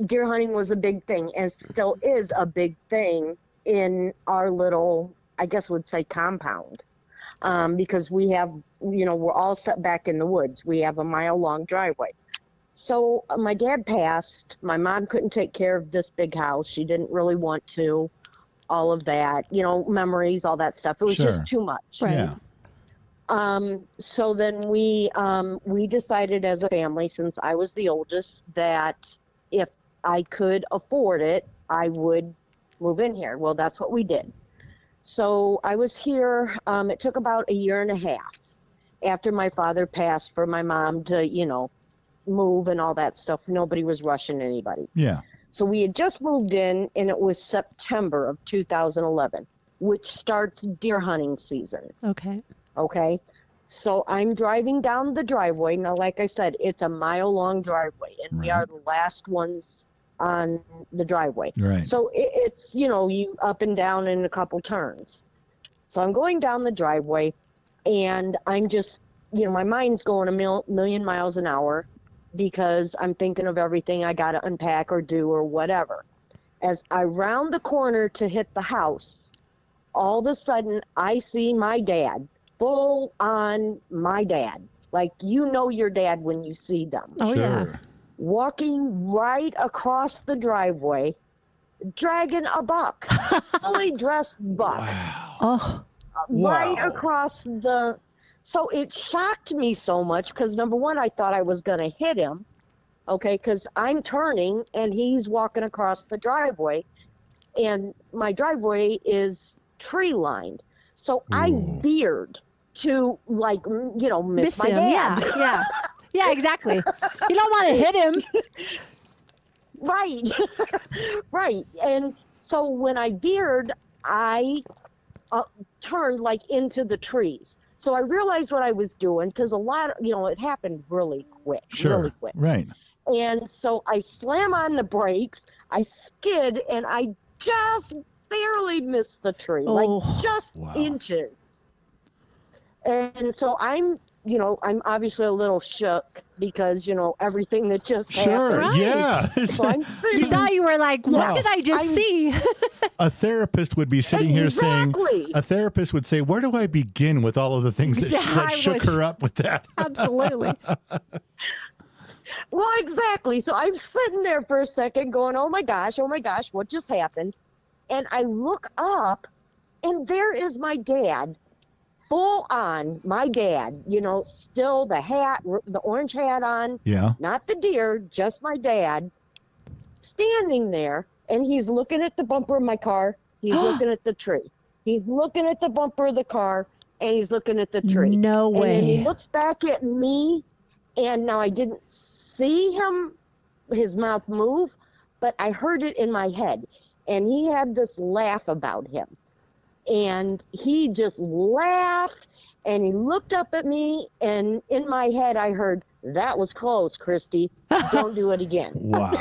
deer hunting was a big thing and still is a big thing in our little, I guess would say compound. Because we have, we're all set back in the woods. We have a mile-long driveway. So my dad passed. My mom couldn't take care of this big house. She didn't really want to. All of that, memories, all that stuff. It was Sure. just too much. Right. Yeah. So then we decided as a family, since I was the oldest, that if I could afford it, I would move in here. Well, that's what we did. So I was here. It took about a year and a half after my father passed for my mom to, move and all that stuff. Nobody was rushing anybody. Yeah. So we had just moved in, and it was September of 2011, which starts deer hunting season. Okay. Okay. So I'm driving down the driveway. Now, like I said, it's a mile-long driveway, and we Right. are the last ones on the driveway. Right. So it's, you up and down in a couple turns. So I'm going down the driveway, and I'm just, my mind's going a million miles an hour because I'm thinking of everything I got to unpack or do or whatever. As I round the corner to hit the house, all of a sudden I see my dad, full on my dad. Like, your dad when you see them. Oh, yeah. Sure. Walking right across the driveway, dragging a buck, fully dressed buck, Wow. Oh, right Wow. across the. So it shocked me so much because, number one, I thought I was going to hit him, okay, because I'm turning and he's walking across the driveway, and my driveway is tree lined. So I Ooh. veered to, miss my him. dad. Yeah. Yeah. Yeah, exactly. You don't want to hit him. Right. Right. And so when I veered, I turned into the trees. So I realized what I was doing because a lot of, it happened really quick. Sure. Really quick. Right. And so I slam on the brakes, I skid, and I just barely missed the tree, Oh. just Wow. inches. And so I'm obviously a little shook because, everything that just Sure. happened. Right. Yeah. So I'm You sitting, thought you were like, Wow. what did I just see? A therapist would be sitting here saying, Exactly. a therapist would say, "Where do I begin with all of the things that, Yeah, that I shook would. her up with that?" Absolutely. Well, exactly. So I'm sitting there for a second going, oh my gosh, what just happened? And I look up, and there is my dad, full on, my dad, still the hat, the orange hat on, Yeah. not the deer, just my dad, standing there, and he's looking at the bumper of my car. He's looking at the tree. He's looking at the bumper of the car, and he's looking at the tree. No And then he way. looks back at me, and now I didn't see his mouth move, but I heard it in my head. And he had this laugh about him. And he just laughed, and he looked up at me, and in my head I heard, "That was close, Christy. Don't do it again." Wow.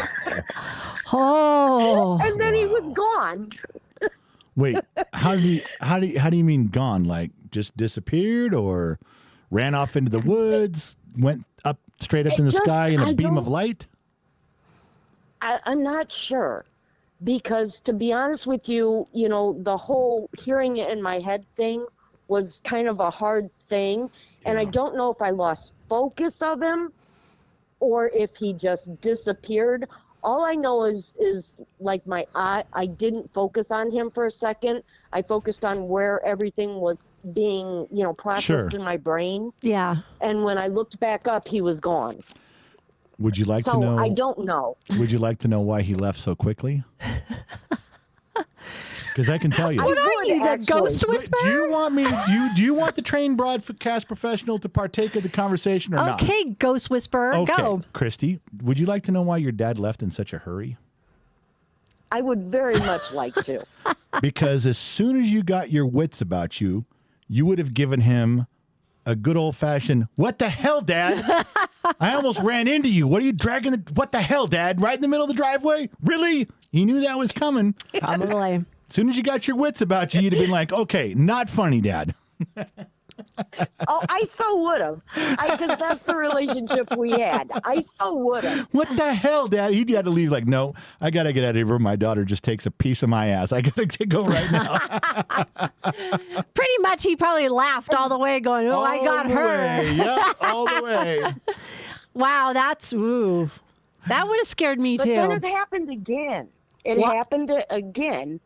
Oh. And then he was gone. Wait, how do you mean gone? Like just disappeared or ran off into the woods, went up straight up in the sky in a beam of light? I'm not sure. Because to be honest with you, the whole hearing it in my head thing was kind of a hard thing. And I don't know if I lost focus of him or if he just disappeared. All I know is like my eye, I didn't focus on him for a second. I focused on where everything was being, processed in my brain. Yeah. And when I looked back up, he was gone. Would you like to know? I don't know. Would you like to know why he left so quickly? Because I can tell you. What are you, the ghost whisperer? Do you want me? Do you want the trained broadcast professional to partake of the conversation or not? Okay, ghost whisperer, Okay, go. Christy, would you like to know why your dad left in such a hurry? I would very much like to. Because as soon as you got your wits about you, you would have given him a good old-fashioned, "What the hell, Dad? I almost ran into you. What are you dragging what the hell, Dad? Right in the middle of the driveway? Really?" You knew that was coming. Probably. As soon as you got your wits about you, you'd have been like, "Okay, not funny, Dad." Oh, I so would have. Because that's the relationship we had. I so would have. "What the hell, Dad?" He had to leave like, "No, I got to get out of here. My daughter just takes a piece of my ass. I got to go right now." Pretty much he probably laughed all the way going, "Oh, I got her." Yep, all the way. Wow, ooh. That would have scared me But too. then it happened again. Happened again.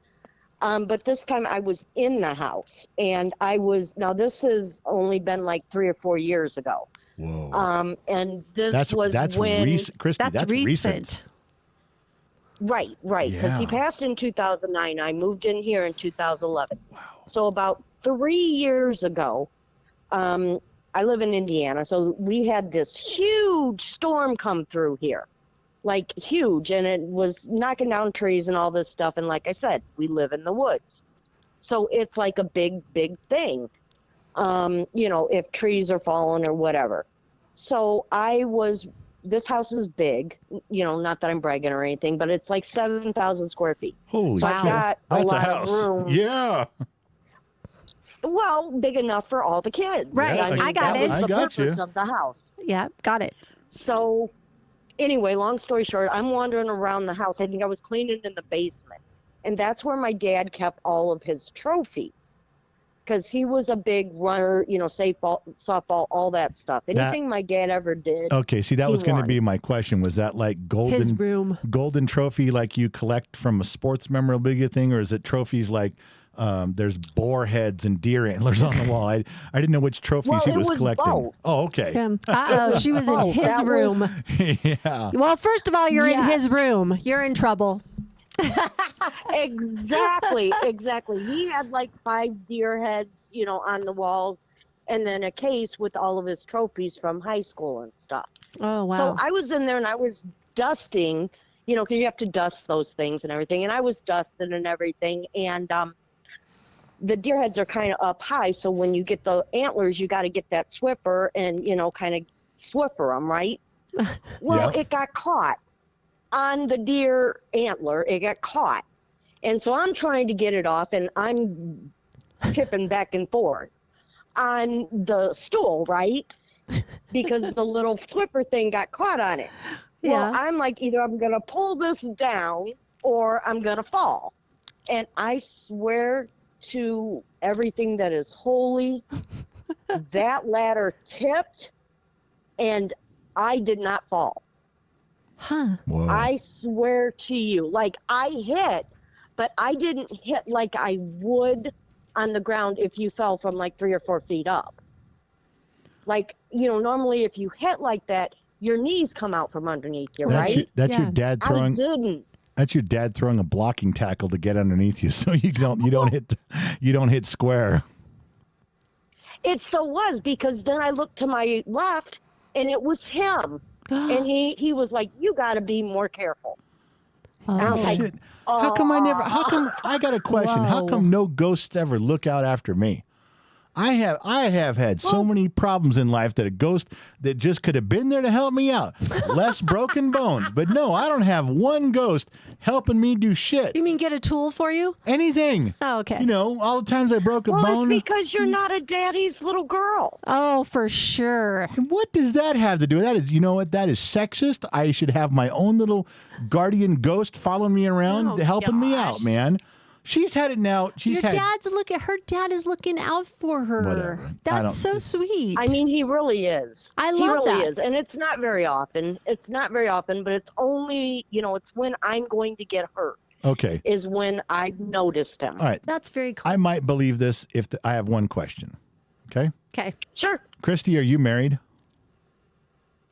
But this time I was in the house, and now this has only been like 3 or 4 years ago. Whoa. And that's when recent, Christy. That's recent. Right, because he passed in 2009. I moved in here in 2011. Wow. So about 3 years ago, I live in Indiana, so we had this huge storm come through here. Like huge, and it was knocking down trees and all this stuff. And like I said, we live in the woods, so it's like a big thing, if trees are falling or whatever. So this house is big, not that I'm bragging or anything, but it's like 7,000 square feet. Holy so shit. I've got a lot of room. Yeah. Well, big enough for all the kids. Right. Yeah, I got it. That was the purpose you. of the house. Yeah, got it. So anyway, long story short, I'm wandering around the house. I think I was cleaning in the basement. And that's where my dad kept all of his trophies. Because he was a big runner, softball, all that stuff. Anything my dad ever did. Okay, see, that was going to be my question. Was that like His room. golden trophy like you collect from a sports memorabilia thing, or is it trophies like there's boar heads and deer antlers on the wall? I didn't know which trophies he was collecting. Both. Oh, okay. Uh-oh, she was in his room. Yeah. Well, first of all, you're in his room. You're in trouble. Exactly. He had like 5 deer heads, on the walls, and then a case with all of his trophies from high school and stuff. Oh, wow. So I was in there and I was dusting, because you have to dust those things and everything. And I was dusting and everything. And the deer heads are kind of up high. So when you get the antlers, you got to get that Swiffer and, kind of Swiffer them, right? Well, Yes. It got caught on the deer antler. It got caught. And so I'm trying to get it off, and I'm tipping back and forth on the stool, right? Because the little Swiffer thing got caught on it. Yeah. Well, I'm like, either I'm going to pull this down or I'm going to fall. And I swear to everything that is holy, that ladder tipped and I did not fall. Huh. Whoa. I swear to you, like I hit, but I didn't hit like I would on the ground if you fell from like 3 or 4 feet up. Like, normally if you hit like that, your knees come out from underneath you, right? That's your dad throwing. I didn't. That's your dad throwing a blocking tackle to get underneath you, so you don't hit square. It so was, because then I looked to my left and it was him. And he was like, "You got to be more careful." Oh, I'm like, Shit. How come I got a question. How Whoa. come no ghosts ever look out after me? I have had so many problems in life that a ghost that just could have been there to help me out. Less broken bones. But no, I don't have one ghost helping me do shit. You mean get a tool for you? Anything. Oh, okay. You know, all the times I broke a Well, bone. it's because you're not a daddy's little girl. Oh, for sure. What does that have to do with that? Is, you know what? That is sexist. I should have my own little guardian ghost following me around, Oh, helping me gosh. out, man. She's had it now. Her dad is looking out for her. Whatever. That's so sweet. I mean, he really is. I he love really that. is. And it's not very often. It's not very often, but it's only, it's when I'm going to get hurt Okay. is when I've noticed him. All right. That's very cool. I might believe this if I have one question. Okay. Okay. Sure. Christy, are you married?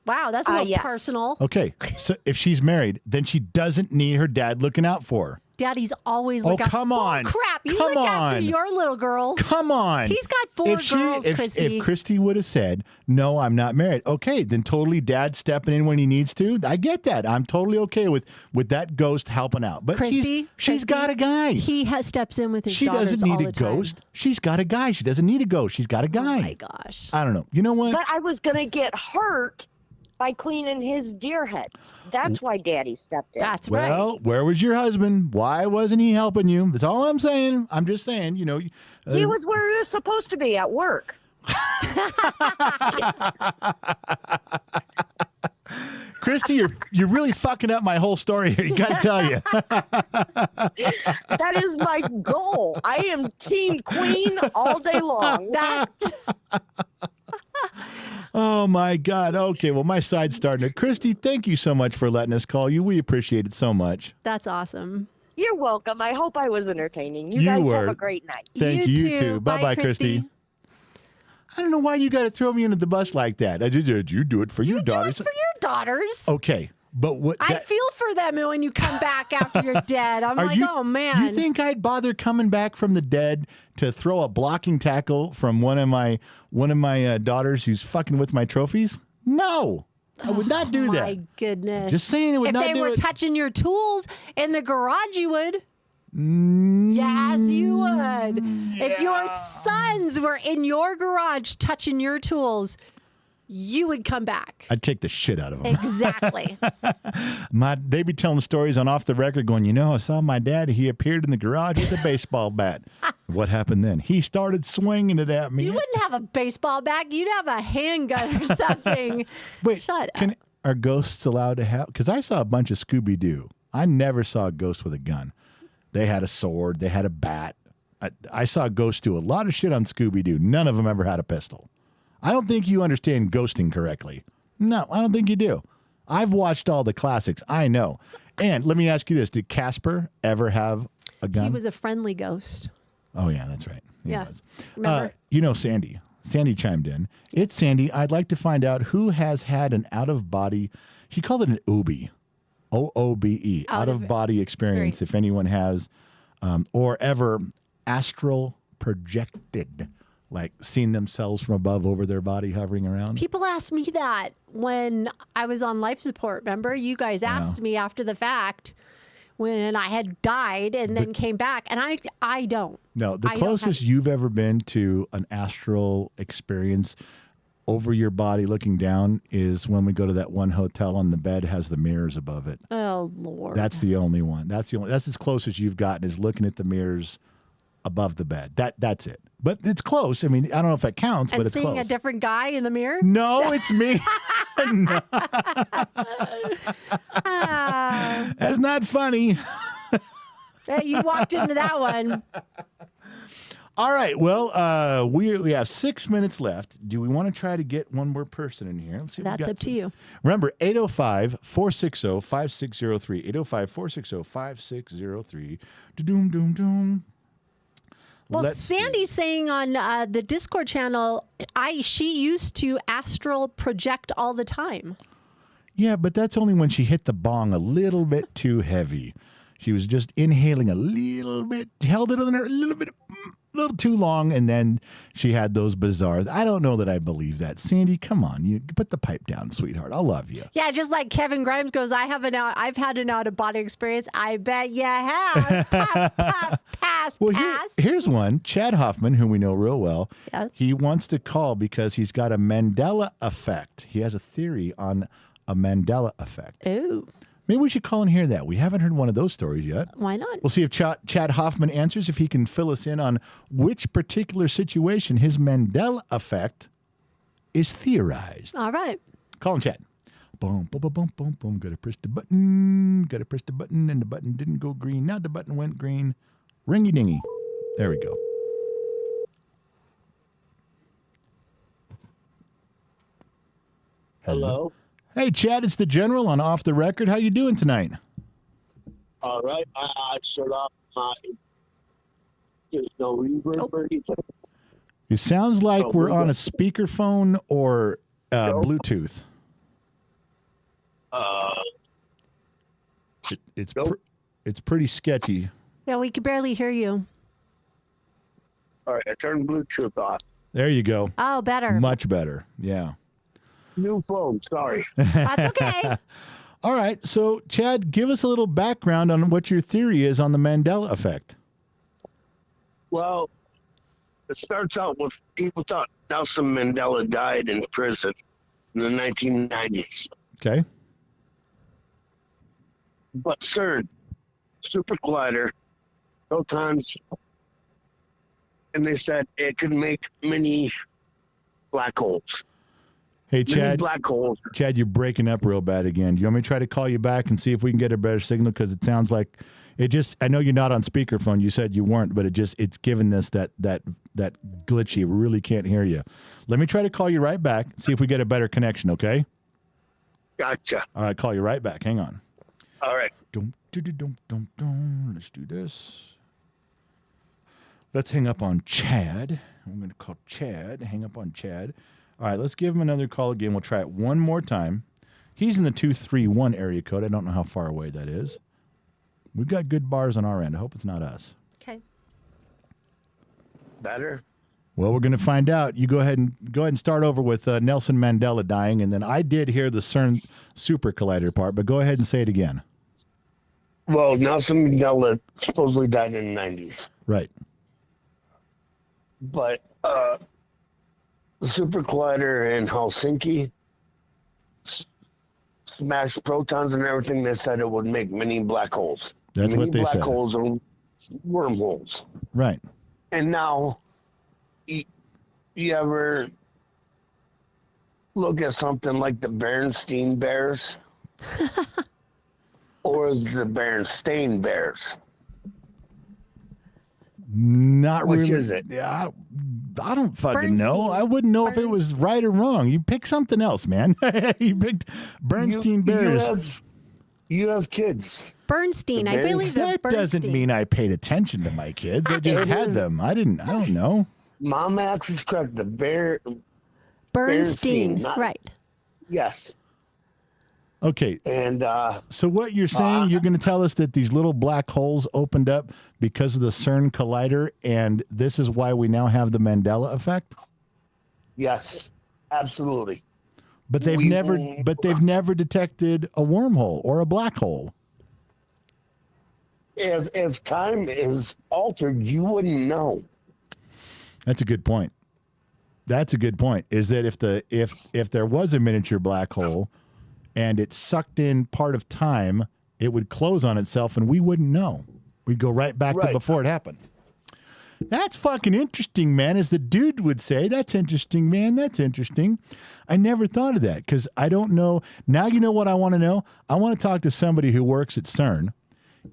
Wow, that's a little yes. personal. Okay. So if she's married, then she doesn't need her dad looking out for her. Daddy's always Oh, looking out. come on. Crap. You Come look after on. your little girls. Come on. He's got four girls, Christy. If Christy would have said, no, I'm not married, okay, then totally dad stepping in when he needs to. I get that. I'm totally okay with that ghost helping out. But Christy, she's got a guy. He steps in with his She daughters doesn't need all a the time. ghost. She's got a guy. She doesn't need a ghost. She's got a Oh guy. my gosh. I don't know. You know what? But I was going to get hurt by cleaning his deer heads. That's why Daddy stepped in. That's right. Well, where was your husband? Why wasn't he helping you? That's all I'm saying. I'm just saying, He was where he was supposed to be, at work. Christy, you're really fucking up my whole story here. You got to tell you. That is my goal. I am team queen all day long. Oh, my God. Okay, well, my side's starting to. Christy, thank you so much for letting us call you. We appreciate it so much. That's awesome. You're welcome. I hope I was entertaining. You You guys were. have a great night. Thank you, too. too. Bye-bye, Christy. I don't know why you got to throw me under the bus like that. You do it for your daughters. Do it for your daughters. Okay, but what? I feel for them when you come back after you're dead. I'm like, oh man. You think I'd bother coming back from the dead to throw a blocking tackle from one of my daughters who's fucking with my trophies? No, I would not do that. My goodness. Just saying, it would if not they do were it. touching your tools in the garage, you would. Yes, you would. If your sons were in your garage touching your tools, you would come back. I'd kick the shit out of them. Exactly. They'd be telling stories on off the record going, I saw my dad. He appeared in the garage with a baseball bat. What happened then? He started swinging it at me. You wouldn't have a baseball bat. You'd have a handgun or something. Wait, Shut up. Are ghosts allowed to have? Because I saw a bunch of Scooby-Doo. I never saw a ghost with a gun. They had a sword. They had a bat. I saw ghosts do a lot of shit on Scooby-Doo. None of them ever had a pistol. I don't think you understand ghosting correctly. No, I don't think you do. I've watched all the classics. I know. And let me ask you this. Did Casper ever have a gun? He was a friendly ghost. Oh, yeah, that's right. He Yeah. was. Remember? Sandy. Sandy chimed in. It's Sandy. I'd like to find out who has had an out-of-body, she called it an OOBE, OOBE, out-of-body experience, if anyone has, or ever astral projected, like seen themselves from above over their body hovering around. People asked me that when I was on life support. Remember? You guys asked me after the fact when I had died and then came back, and I don't. No, the I don't closest you've ever been to an astral experience over your body looking down is when we go to that one hotel and the bed has the mirrors above it. Oh, Lord. That's the only one. That's as close as you've gotten is looking at the mirrors above the bed. That's it. But it's close. I mean, I don't know if that counts, and but it's seeing close. a different guy in the mirror? No, it's me. No. That's not funny. You walked into that one. All right. Well, we have 6 minutes left. Do we want to try to get one more person in here? Let's see. That's up to you. Remember, 805-460-5603. 805-460-5603. Doom, doom, doom. Well, Sandy's saying on the Discord channel, she used to astral project all the time. Yeah, but that's only when she hit the bong a little bit too heavy. She was just inhaling a little bit, held it in there a little bit. little too long, and then she had those bizarre. I don't know that I believe that. Sandy, come on, you put the pipe down, sweetheart. I'll love you. Yeah, just like Kevin Grimes goes, I've had an out of body experience. I bet you have. Pass. Well, here's one. Chad Hoffman, whom we know real well. Yes. He wants to call because he's got a Mandela effect. He has a theory on a Mandela effect. Ooh. Maybe we should call and hear that. We haven't heard one of those stories yet. Why not? We'll see if Chad Hoffman answers, if he can fill us in on which particular situation his Mandela effect is theorized. All right. Call him, Chad. Boom, boom, boom, boom, boom, boom. Gotta press the button. Gotta press the button, and the button didn't go green. Now the button went green. Ringy dingy. There we go. Hello. Hey, Chad, it's the General on Off the Record. How you doing tonight? All right. I shut off my. There's no reverb or anything. It sounds like we're on a speakerphone or Bluetooth. It's pretty sketchy. Yeah, we could barely hear you. All right. I turned Bluetooth off. There you go. Oh, better. Much better. Yeah. New phone. Sorry. That's okay. All right. So, Chad, give us a little background on what your theory is on the Mandela effect. Well, it starts out with people thought Nelson Mandela died in prison in the 1990s. Okay. But CERN, super collider, photons, and they said it could make many black holes. Hey, Many Chad. black holes. Chad, you're breaking up real bad again. Do you want me to try to call you back and see if we can get a better signal? Because it sounds like I know you're not on speakerphone. You said you weren't, but it's given this that glitchy. We really can't hear you. Let me try to call you right back, see if we get a better connection, okay? Gotcha. All right, call you right back. Hang on. All right. Let's do this. Let's hang up on Chad. I'm going to call Chad. Hang up on Chad. All right, let's give him another call again. We'll try it one more time. He's in the 231 area code. I don't know how far away that is. We've got good bars on our end. I hope it's not us. Okay. Better? Well, we're going to find out. You go ahead and start over with Nelson Mandela dying, and then I did hear the CERN super collider part, but go ahead and say it again. Well, Nelson Mandela supposedly died in the 90s. Right. But the super collider in Helsinki smashed protons and everything. They said it would make many black holes. That's many what they black said. holes are wormholes. Right. And now, you ever look at something like the Berenstain Bears? Or is the Berenstain Bears? Not Which really. is it? Yeah, I don't fucking know. Bernstein. I wouldn't know if it was right or wrong. You picked something else, man. You picked Bernstein Bears. You have kids. Bernstein. The I Bears? believe That doesn't mean I paid attention to my kids. I just It had is. them. I don't know. Mom Max is correct. The bear. Bernstein. not- Right. Yes. Okay. And So what you're saying, you're going to tell us that these little black holes opened up because of the CERN collider, and this is why we now have the Mandela effect? yes, absolutely. But they've never detected a wormhole or a black hole. If time is altered, you wouldn't know. That's a good point. That's a good point. Is that if there was a miniature black hole and it sucked in part of time, it would close on itself and we wouldn't know. We'd go right back to Right. before it happened. That's fucking interesting, man. As the dude would say, that's interesting, man. That's interesting. I never thought of that because I don't know. Now you know what I want to know? I want to talk to somebody who works at CERN,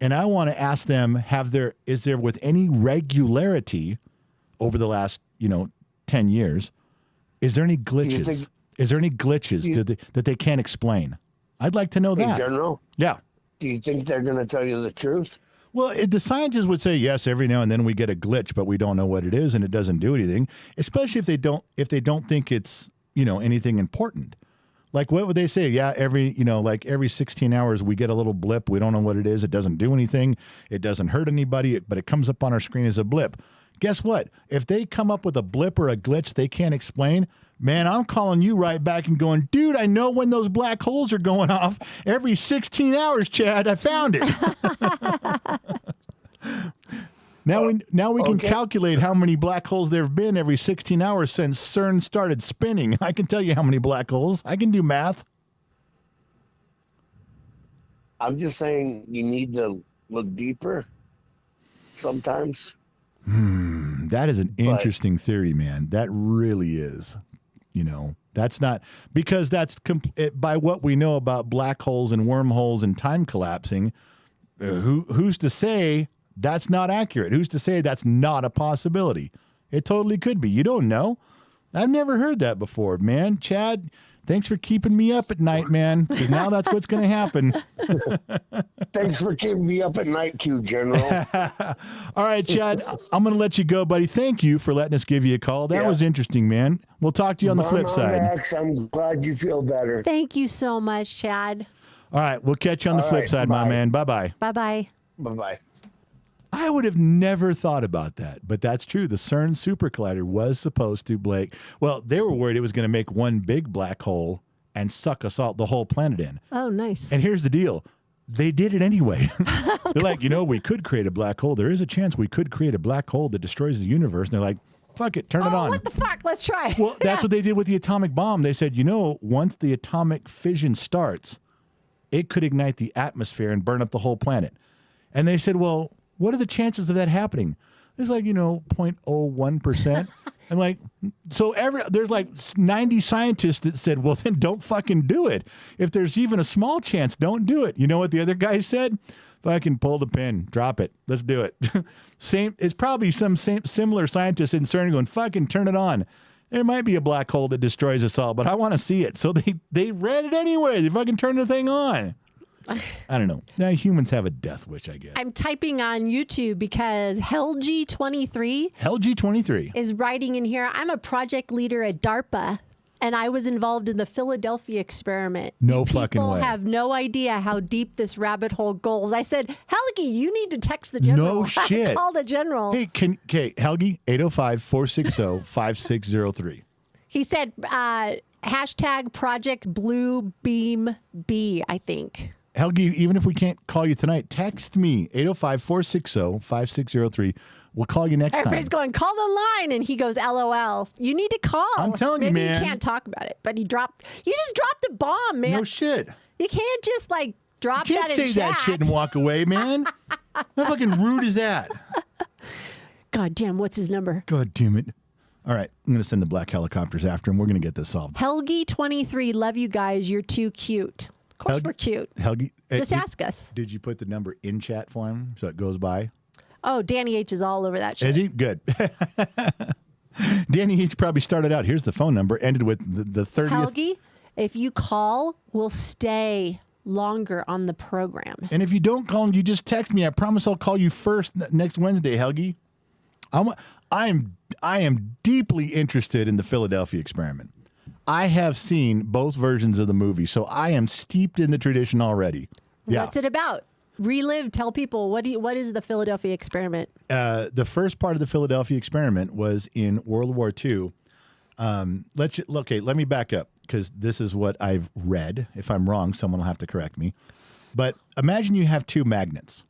and I want to ask them, is there with any regularity over the last, 10 years, is there any glitches? Is there any glitches that they can't explain? I'd like to know In that. general, Yeah. do you think they're going to tell you the truth? Well, the scientists would say yes. Every now and then we get a glitch, but we don't know what it is, and it doesn't do anything. Especially if they don't think it's anything important. Like what would they say? Yeah, every 16 hours we get a little blip. We don't know what it is. It doesn't do anything. It doesn't hurt anybody, but it comes up on our screen as a blip. guess what? If they come up with a blip or a glitch they can't explain, man, I'm calling you right back and going, dude, I know when those black holes are going off every 16 hours, Chad. I found it. Now we can calculate how many black holes there have been every 16 hours since CERN started spinning. I can tell you how many black holes. I can do math. I'm just saying you need to look deeper sometimes. That is an interesting theory, man. That really is. You know, that's not because that's by what we know about black holes and wormholes and time collapsing. Who's to say that's not accurate? Who's to say that's not a possibility? It totally could be. You don't know. I've never heard that before, man. Chad, thanks for keeping me up at night, man, because now that's what's going to happen. Thanks for keeping me up at night, Q General. All right, Chad, I'm going to let you go, buddy. Thank you for letting us give you a call. That was interesting, man. We'll talk to you on the flip side. Max, I'm glad you feel better. Thank you so much, Chad. All right, we'll catch you on the flip side, my man. Bye-bye. Bye-bye. Bye-bye. I would have never thought about that, but that's true. The CERN Super Collider was supposed to, Blake. Well, they were worried it was going to make one big black hole and suck us all, the whole planet in. Oh, nice. And here's the deal. They did it anyway. They're like, we could create a black hole. There is a chance we could create a black hole that destroys the universe. And they're like, fuck it, turn it on. What the fuck? Let's try. Well, that's what they did with the atomic bomb. They said, once the atomic fission starts, it could ignite the atmosphere and burn up the whole planet. And they said, well, what are the chances of that happening? It's like, 0.01%. And like, so there's like 90 scientists that said, well, then don't fucking do it. If there's even a small chance, don't do it. You know what the other guy said? Fucking pull the pin, drop it. Let's do it. It's probably some similar scientists in CERN going, fucking turn it on. There might be a black hole that destroys us all, but I want to see it. So they read it anyway. They fucking turned the thing on. I don't know. Now humans have a death wish, I guess. I'm typing on YouTube because Helgi23 is writing in here. I'm a project leader at DARPA, and I was involved in the Philadelphia experiment. No fucking way. People have no idea how deep this rabbit hole goes. I said, Helgi, you need to text the general. No shit. I called the general. Hey, Helgi, 805-460-5603. He said, hashtag Project Blue Beam B, I think. Helgi, even if we can't call you tonight, text me, 805-460-5603. We'll call you next time. Everybody's going, call the line. And he goes, LOL. You need to call. I'm telling you, man. Maybe you can't talk about it, but you just dropped a bomb, man. No shit. You can't just drop You that can't in say chat. that shit and walk away, man. How fucking rude is that? God damn, what's his number? God damn it. All right, I'm going to send the black helicopters after him. We're going to get this solved. Helgi23, love you guys. You're too cute. Of course we're cute. Helgi, just ask us. Did you put the number in chat for him so it goes by? Oh, Danny H is all over that shit. Is he? Good. Danny H probably started out, here's the phone number, ended with the 30th. Helgi, if you call, we'll stay longer on the program. And if you don't call and you just text me, I promise I'll call you first next Wednesday, Helgi. I am deeply interested in the Philadelphia experiment. I have seen both versions of the movie, so I am steeped in the tradition already. Yeah. What's it about? Relive, tell people, what is the Philadelphia experiment? The first part of the Philadelphia experiment was in World War II. Let me back up, because this is what I've read. If I'm wrong, someone will have to correct me. But imagine you have two magnets.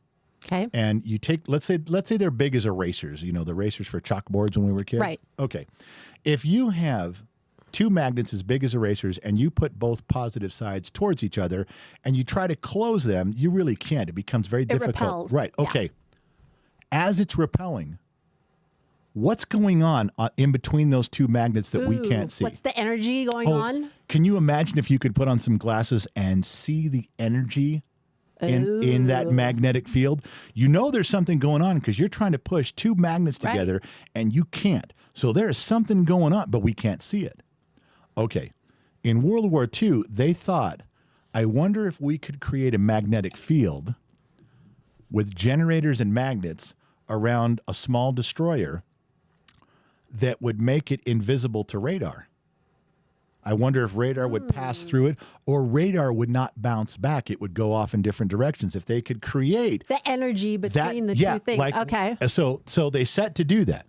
Okay. And you take, let's say they're big as erasers, the erasers for chalkboards when we were kids. Right. Okay. If you have two magnets as big as erasers and you put both positive sides towards each other and you try to close them, you really can't. It becomes very difficult. Repels. Right. Okay. Yeah. As it's repelling, what's going on in between those two magnets that we can't see? What's the energy going on? Can you imagine if you could put on some glasses and see the energy in that magnetic field? There's something going on because you're trying to push two magnets together and you can't. So there's something going on, but we can't see it. Okay. In World War II, they thought, I wonder if we could create a magnetic field with generators and magnets around a small destroyer that would make it invisible to radar. I wonder if radar would pass through it, or radar would not bounce back. It would go off in different directions. If they could create the energy between the two things. Okay. So they set to do that.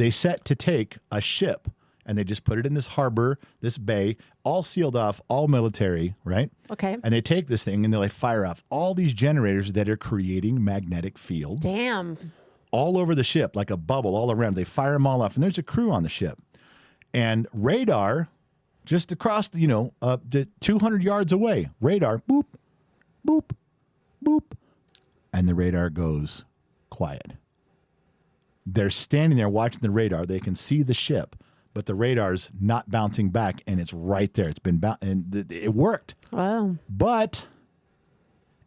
they set to take a ship and they just put it in this harbor, this bay, all sealed off, all military, right? Okay. And they take this thing and they like fire off all these generators that are creating magnetic fields Damn. all over the ship, like a bubble all around. They fire them all off, and there's a crew on the ship. And radar, just across, 200 yards away, radar, boop, boop, boop, and the radar goes quiet. They're standing there watching the radar. They can see the ship, but the radar's not bouncing back, and it's right there. It's been and it worked. Wow. But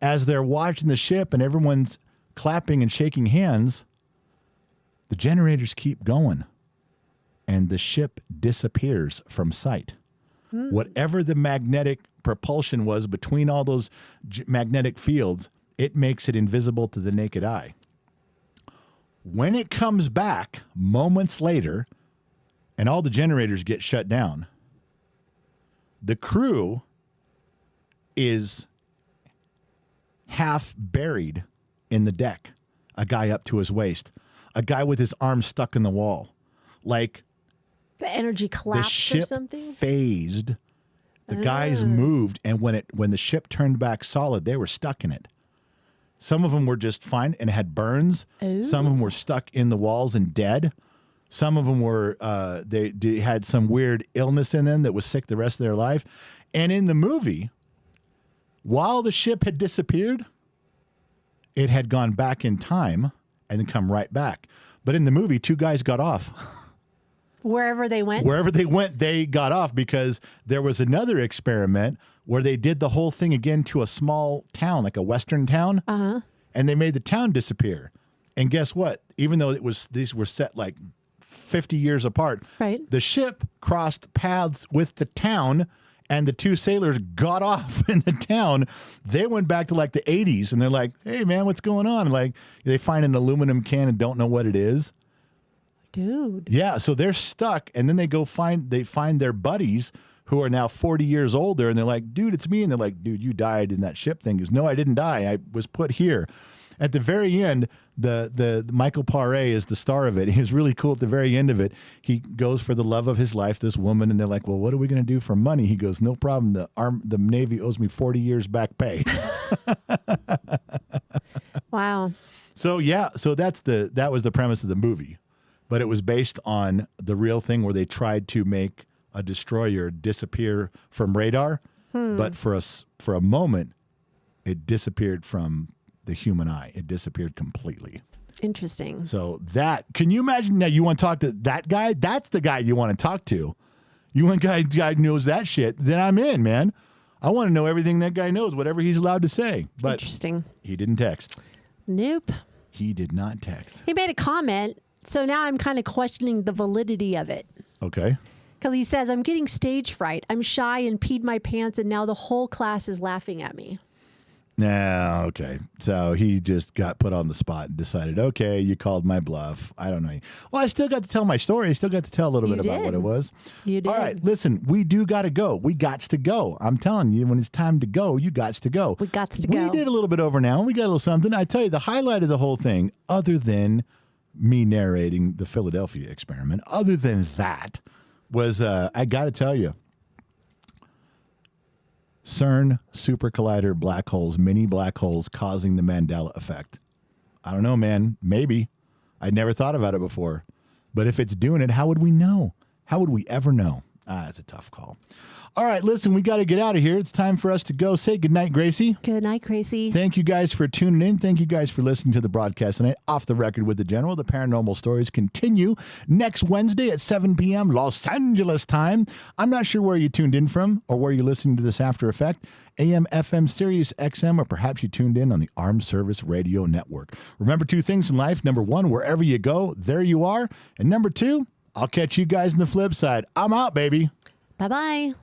as they're watching the ship and everyone's clapping and shaking hands, the generators keep going, and the ship disappears from sight. Whatever the magnetic propulsion was between all those magnetic fields, it makes it invisible to the naked eye. When it comes back moments later and all the generators get shut down, the crew is half buried in the deck, a guy up to his waist, a guy with his arms stuck in the wall. Like The energy the collapsed ship or something? phased. The guys moved, and when the ship turned back solid, they were stuck in it. Some of them were just fine and had burns. Some of them were stuck in the walls and dead. Some of them were they had some weird illness in them that was sick the rest of their life. And in the movie, while the ship had disappeared, it had gone back in time and then come right back. But in the movie, two guys got off. Wherever they went? Wherever they went, they got off because there was another experiment where they did the whole thing again to a small town, like a western town, and they made the town disappear. And guess what? Even though these were set like 50 years apart, Right. the ship crossed paths with the town, and the two sailors got off in the town. They went back to like the 80s, and they're like, "Hey, man, what's going on?" Like they find an aluminum can and don't know what it is. Dude. Yeah, so they're stuck, and then they find their buddies who are now 40 years older, and they're like, "Dude, it's me." And they're like, "Dude, you died in that ship thing." He goes, "No, I didn't die. I was put here." At the very end, the Michael Paré is the star of it. He was really cool at the very end of it. He goes for the love of his life, this woman, and they're like, "Well, what are we going to do for money?" He goes, "No problem. The Navy owes me 40 years back pay." Wow. So that was the premise of the movie. But it was based on the real thing where they tried to make a destroyer disappear from radar, but for a moment, it disappeared from the human eye. It disappeared completely. Interesting. So can you imagine? Now you want to talk to that guy? That's the guy you want to talk to. You want a guy who knows that shit? Then I'm in, man. I want to know everything that guy knows, whatever he's allowed to say. But Interesting. he didn't text. Nope. He did not text. He made a comment, so now I'm kind of questioning the validity of it. Okay. Because he says, "I'm getting stage fright. I'm shy and peed my pants, and now the whole class is laughing at me." No, okay. So he just got put on the spot and decided, okay, you called my bluff. I don't know. Well, I still got to tell my story. I still got to tell a little bit about what it was. You did. All right, listen, we do got to go. We gots to go. I'm telling you, when it's time to go, you gots to go. We gots to go. We did a little bit over now. We got a little something. I tell you, the highlight of the whole thing, other than me narrating the Philadelphia experiment, other than that, was, I got to tell you, CERN super collider black holes, mini black holes causing the Mandela effect. I don't know, man. Maybe. I'd never thought about it before. But if it's doing it, how would we know? How would we ever know? That's a tough call. All right, listen, we got to get out of here. It's time for us to go. Say goodnight, Gracie. Good night, Gracie. Thank you guys for tuning in. Thank you guys for listening to the broadcast tonight. Off the Record with the General. The paranormal stories continue next Wednesday at 7 p.m. Los Angeles time. I'm not sure where you tuned in from or where you're listening to this after effect. AM, FM, Sirius XM, or perhaps you tuned in on the Armed Service Radio Network. Remember two things in life. Number one, wherever you go, there you are. And number two, I'll catch you guys on the flip side. I'm out, baby. Bye-bye.